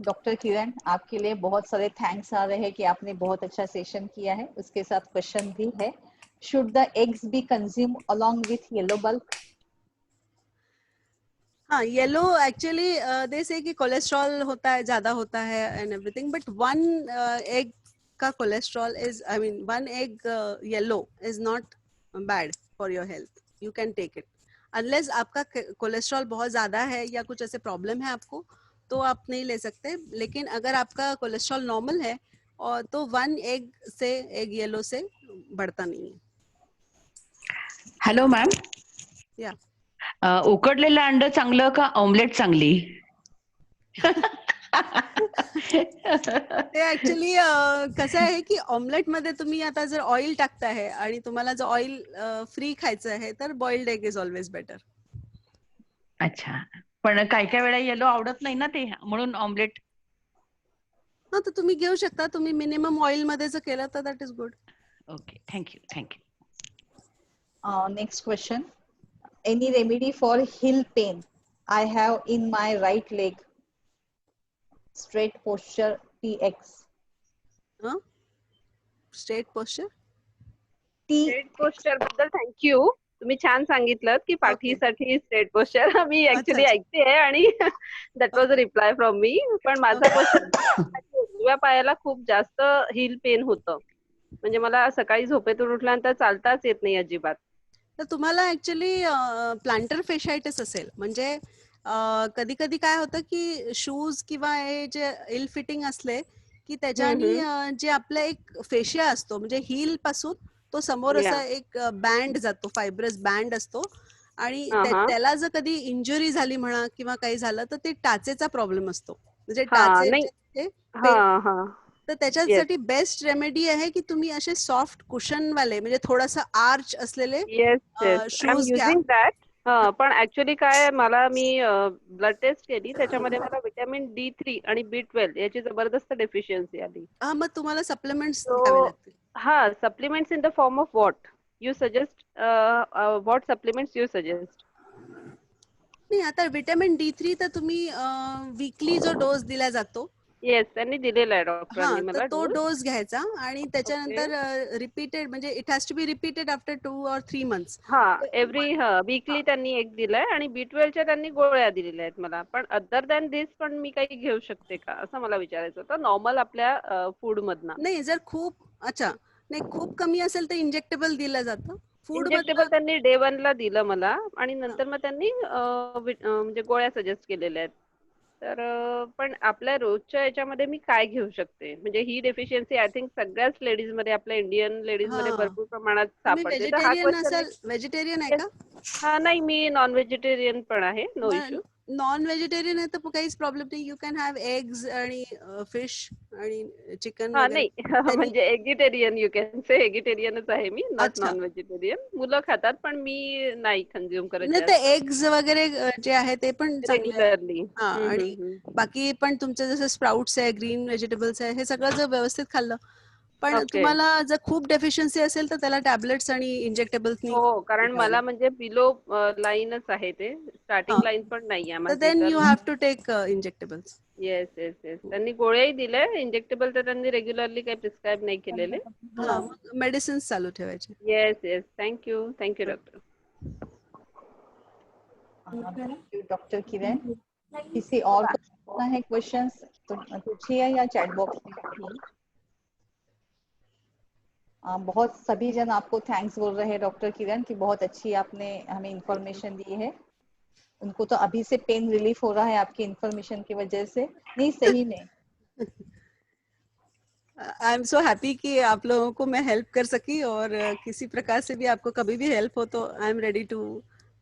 डॉक्टर किरण. आपके लिए बहुत सारे थैंक्स आ रहे हैं कि आपने बहुत अच्छा सेशन किया है. उसके साथ क्वेश्चन भी है. Should the eggs be consume along with yellow bulk? हाँ, येलो एक्चुअली दे से कि कोलेस्ट्रॉल होता है, ज्यादा होता है and everything, but one egg का cholesterol is, I mean one egg yellow is not bad for your health. You can take it unless आपका cholesterol बहुत ज्यादा है या कुछ ऐसे प्रॉब्लम है आपको, तो आप नहीं ले सकते. लेकिन अगर आपका कोलेस्ट्रॉल नॉर्मल है और तो वन एग से, एग येलो से बढ़ता नहीं है. हॅलो मॅम, या उकडलेलं अंड चांगलं का ऑमलेट चांगली? ते ऍक्च्युली कसं आहे की ऑमलेट मध्ये तुम्ही आता जर ऑइल टाकताय आणि तुम्हाला जर ऑइल फ्री खायचं आहे तर boiled egg is always better. अच्छा, पण काही काही वेळा येलो आवडत नाही ना ते, म्हणून ऑमलेट. हा, तर तुम्ही घेऊ शकता. तुम्ही मिनिमम ऑइल मध्ये जर केलं तर that is good. Okay, thank you thank you. Next question. Any remedy for heel pain I have in my right leg? Straight posture TX. Straight posture. Straight posture बद्दल थँक्यू. तुम्ही छान सांगितलं की पाठीसाठी स्ट्रेट पोस्चर. मी actually ऐकते आहे आणि that was a reply from me. पण माझा पोस्चर उजव्या पायाला खूप जास्त हिल पेन होतं. म्हणजे मला सकाळी झोपेतून उठल्यानंतर चालताच येत नाही अजिबात. तर तुम्हाला ऍक्च्युली प्लांटर फेशायटिस असेल. म्हणजे कधी कधी काय होतं की शूज किंवा हे जे इल फिटिंग असले की त्याच्यानी जे आपला एक फेशिया असतो, म्हणजे हिल पासून तो समोर असा एक बँड जातो, फायब्रस बँड असतो. आणि त्याला जर कधी इंजुरी झाली म्हणा किंवा काही झालं तर ते टाचेचा प्रॉब्लेम असतो. म्हणजे टाचेचे तर त्याच्यासाठी बेस्ट रेमेडी आहे की तुम्ही असे सॉफ्ट कुशन वाले, म्हणजे थोडासा आर्च असलेले शूज घ्या. पण ऍक्च्युली काय, मला मी ब्लड टेस्ट केली, त्याच्यामध्ये मला विटॅमिन D3 आणि B12 याची जबरदस्त डेफिशियन्सी आली. हा, मग तुम्हाला सप्लिमेंट्स घ्यावे लागतील. हा, supplements in the form of what you suggest? What supplements you suggest? नाही, आता विटॅमिन D3 तर तुम्ही वीकली जो डोस दिला जातो, येस, त्यांनी दिलेला आहे डॉक्टरांनी मला. तो डोस घ्यायचा आणि त्याच्यानंतर रिपीटेड, म्हणजे it has to be repeated after 2 or 3 months. हा, एव्हरी वीकली त्यांनी एक दिलाय आणि B12च्या त्यांनी गोळ्या दिलेल्या आहेत मला. पण अदर दॅन दिस पण मी काही घेऊ शकते का, असं मला विचारायचं होतं नॉर्मल आपल्या फूड मधनं. नाही, जर खूप नाही खूप कमी असेल तर इंजेक्टेबल दिलं जातं. इंजेक्टेबल त्यांनी Day 1 ला दिलं मला आणि नंतर मग त्यांनी म्हणजे गोळ्या सजेस्ट केलेल्या आहेत. तर पण आपल्या रोजच्या याच्यामध्ये मी काय घेऊ शकते? म्हणजे ही डेफिशियन्सी आय थिंक सगळ्याच लेडीज मध्ये, आपल्या इंडियन लेडीज मध्ये भरपूर प्रमाणात सापडते. तर हा क्वेश्चन. व्हेजिटेरियन आहे का? हा, नाही, मी नॉन व्हेजिटेरियन पण आहे. No issue. नॉन व्हेजिटेरियन आहे तर काहीच प्रॉब्लेम नाही. यू कॅन हॅव एग्स आणि फिश आणि चिकन हा, वगैरे. नाही, म्हणजे एगिटेरियन यू कॅन से. एगिटेरियनच आहे मी, नॉट नॉन व्हेजिटेरियन. मुलं खातात पण मी नाही कन्झ्युम करत. नाही, ते एग्स वगैरे जे आहे ते पण चांगले रेग्युलरली. आणि बाकी पण तुमचं जसं स्प्राउट्स आहे, ग्रीन व्हेजिटेबल्स आहे, हे सगळं जर व्यवस्थित खाल्लं. पण तुम्हाला जर खूप डेफिशियन्सी असेल तर त्याला टॅबलेट्स आणि इंजेक्टेबल्स. हो, कारण मला म्हणजे बिलो लाईनच आहे, ते स्टार्टिंग लाईन पण नाहीये माझी. Then you have to take injectables. Yes yes yes, त्यांनी गोळ्याही दिल्या. इंजेक्टेबल तर त्यांनी रेग्युलरली काही प्रिस्क्राईब नाही केलेले. मेडिसिन्स चालू ठेवायचे. Yes yes, thank you doctor. Doctor Kiran, किसी और को है क्वेश्चंस तो पूछिए या चैट बॉक्स में. बहुत सभी जन आपको थैंक्स बोल रहे हैं डॉक्टर किरण कि बहुत अच्छी आपने हमें इंफॉर्मेशन दी है. उनको तो अभी से पेन रिलीफ हो रहा है आपकी इंफॉर्मेशन की वजह से। नहीं, सही में आई एम सो हैप्पी कि आप लोगों को मैं हेल्प कर सकी, और किसी प्रकार से भी आपको कभी भी हेल्प हो तो आई एम रेडी टू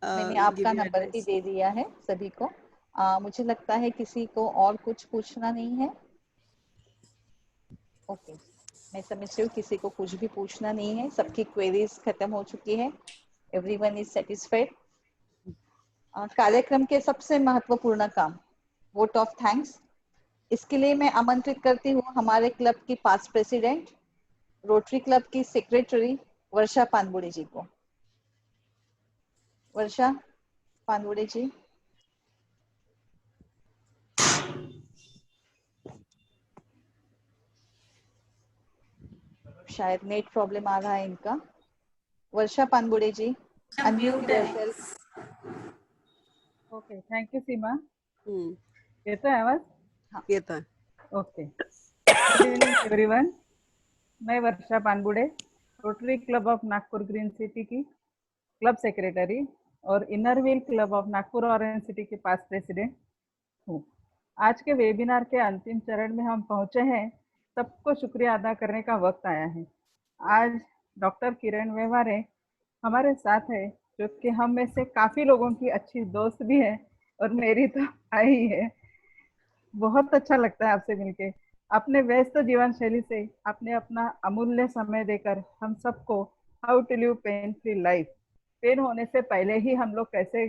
मैंने गिव आपका यू नंबर भी एडवाइस। दे दिया है सभी को। मुझे लगता है किसी को और कुछ पूछना नहीं है। ओके, मैं समझ रही हूँ किसी को कुछ भी पूछना नहीं है, सबकी क्वेरीज खत्म हो चुकी है, एवरीवन इज सेटिस्फाइड। कार्यक्रम के सबसे महत्वपूर्ण काम, वोट ऑफ थैंक्स। इसके लिए मैं आमंत्रित करती हूँ हमारे क्लब की पास्ट प्रेसिडेंट, रोटरी क्लब की सेक्रेटरी वर्षा पानबुड़े जी को। वर्षा पानबुड़े जी। शायद नेट प्रॉब्लम आ रहा है इनका। Varsha Panbude ji, unmute yourself. Okay, thank you Seema. येतोय आवाज? हाँ, येतोय। Okay, good evening everyone. मैं Varsha Panbude, Rotary Club of Nagpur Green City की क्लब सेक्रेटरी और inner wheel club of Nagpur Orange City के पास्ट प्रेसिडेंट हूँ। आज के वेबिनार के अंतिम चरण में हम पहुंचे हैं। सबको शुक्रिया अदा करने का वक्त आया है। आज डॉक्टर किरण व्यवहारे हमारे साथ है, जो कि हम में से काफी लोगों की अच्छी दोस्त भी है और मेरी तो आई ही है। बहुत अच्छा लगता है आपसे मिलके। अपने व्यस्त जीवन शैली से आपने अपना अमूल्य समय देकर हम सबको how to live pain free life, pain होने से पहले ही हम लोग कैसे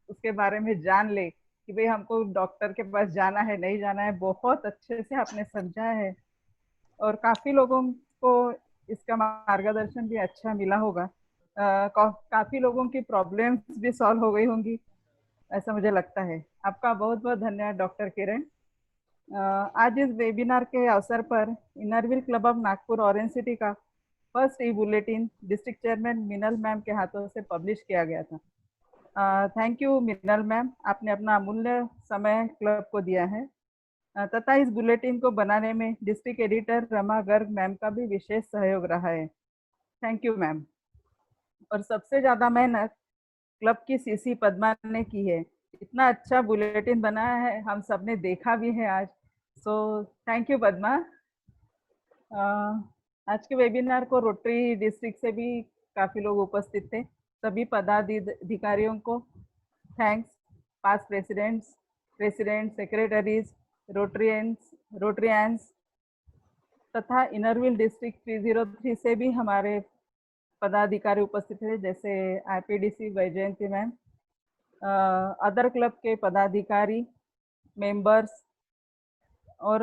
उसके बारे में जान ले कि भाई हमको डॉक्टर के पास जाना है नहीं जाना है, बहुत अच्छे से आपने समझा है और काफी लोगों को इसका मार्गदर्शन भी अच्छा मिला होगा। काफी लोगों की प्रॉब्लम्स भी सॉल्व हो गई होंगी, ऐसा मुझे लगता है। आपका बहुत बहुत धन्यवाद डॉक्टर किरण। आज इस वेबिनार के अवसर पर inner wheel club of Nagpur Orange city का फर्स्ट ई बुलेटिन डिस्ट्रिक्ट चेयरमैन मिनल मैम के हाथों से पब्लिश किया गया था। थैंक यू मिनल मैम, आपने अपना अमूल्य समय क्लब को दिया है। तथा इस बुलेटिन को बनाने में district editor Rama Garg ma'am का भी विशेष सहयोग रहा है। Thank you ma'am. और सबसे ज्यादा मेहनत क्लब की सीसी पद्मा ने की है। इतना अच्छा बुलेटिन बनाया है, हम सबने देखा भी है आज। सो थैंक यू पद्मा। आज के वेबिनार को रोटरी डिस्ट्रिक्ट से भी काफी लोग उपस्थित थे। सभी पदाधिकारियों को thanks, past presidents, president, secretaries, Rotarians तथा इनर व्हील डिस्ट्रिक्ट 303 से भी हमारे पदाधिकारी उपस्थित थे, जैसे आईपीडीसी वैजयंती मैम, अदर क्लब के पदाधिकारी, मेंबर्स और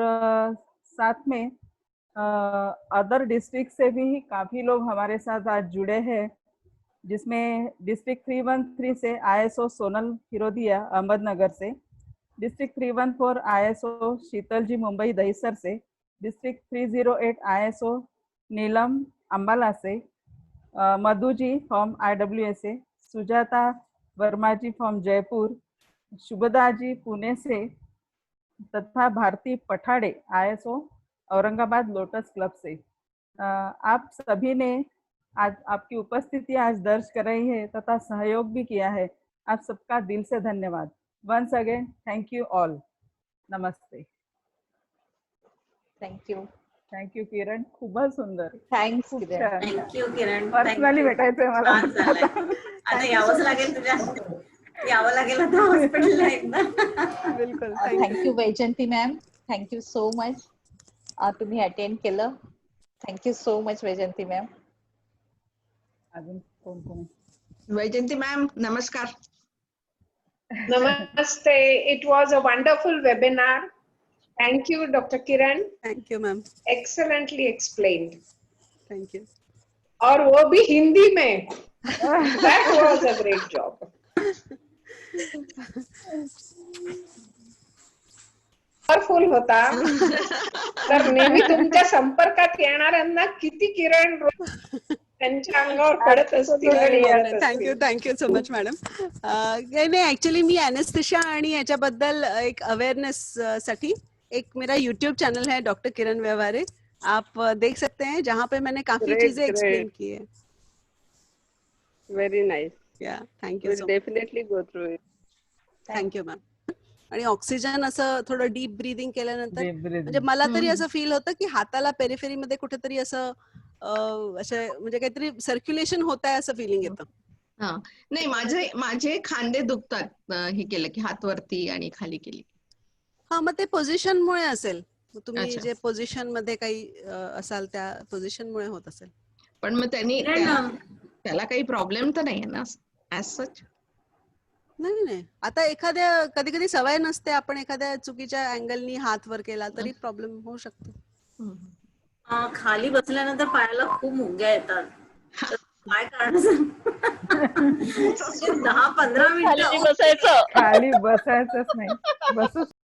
साथ में अदर डिस्ट्रिक्ट से भी काफ़ी लोग हमारे साथ आज जुड़े हैं, जिसमें डिस्ट्रिक्ट 313 से आईएसओ सोनल हिरोदिया अहमदनगर से, डिस्ट्रिक्ट 314 आईएसओ शीतल जी मुंबई दहिसर से, डिस्ट्रिक्ट 308 आईएसओ नीलम अम्बाला से, Madhu ji from IWSA, Sujata Verma ji from Jaipur, Shubhada ji Pune से तथा Bharati Pathade ISO Aurangabad Lotus Club से। आप सभी ने आज आपकी उपस्थिति आज दर्ज कर रही है तथा सहयोग भी किया है। आप सबका दिल से धन्यवाद। Once again thank you all. नमस्ते। थँक यू किरण, खूपच सुंदर, थँक्स खूप किरण। छान. थँक्यू किरण. पर्सनली भेटायचंय मला. छान झालंय. आता यावंच लागेल तुझ्या, यावं लागेल आता हॉस्पिटलला एकदा. बिलकुल. Thank you Vaijayanti ma'am, thank you so much. तुम्ही अटेंड केलं. Thank you so much Vaijayanti ma'am. अजून कोण कोण? वैजयंती मॅम नमस्कार. Namaste. It was a wonderful webinar. Thank you, Dr. Kiran. Thank you, ma'am. Excellently explained. Thank you. और वो भी हिंदी में. That was a great job. Full होता. तर नेहमी तुमच्या संपर्कात येणाऱ्यांना किती किरण त्यांच्या अंगावर पडत असतील आणि मरत असतील. Thank you so much madam. नाही ऍक्च्युअली मी एनेस्थेशिया आणि याच्याबद्दल एक अवेयरनेस साठी एक मेरा यूट्यूब चैनल है डॉक्टर किरण व्यवहारे, आप देख सकते हैं, जहाँ पे मैंने काफी चीजें एक्सप्लेन की है. Very nice. Yeah, thank you We'll so much. definitely go through it. Thank you ma'am. आणि ऑक्सिजन असं थोडं डीप ब्रीदिंग केल्यानंतर Deep breathing. म्हणजे मला तरी असं फील होतं की हाताला पेरिफेरीमध्ये कुठेतरी असं म्हणजे काहीतरी सर्क्युलेशन होत आहे असं फिलिंग येतं. हा नाही माझे खांदे दुखतात हे केलं की हात वरती आणि खाली केली. हा मग ते पोझिशन मुळे असेल. तुम्ही अच्छा. जे पोझिशन मध्ये काही असाल त्या पोझिशन मुळे होत असेल. पण मग त्याला काही प्रॉब्लेम तर नाही ना ऍज सच. नाही आता एखाद्या कधी कधी सवय नसते, आपण एखाद्या चुकीच्या अँगलनी हात वर केला तरी प्रॉब्लेम होऊ शकतो. खाली बसल्यानंतर पायाला खूप मुंग्या येतात. तर काय करणार? 10-15 खाली मिनिटं बसायचं. खाली बसायचंच नाही, बसूच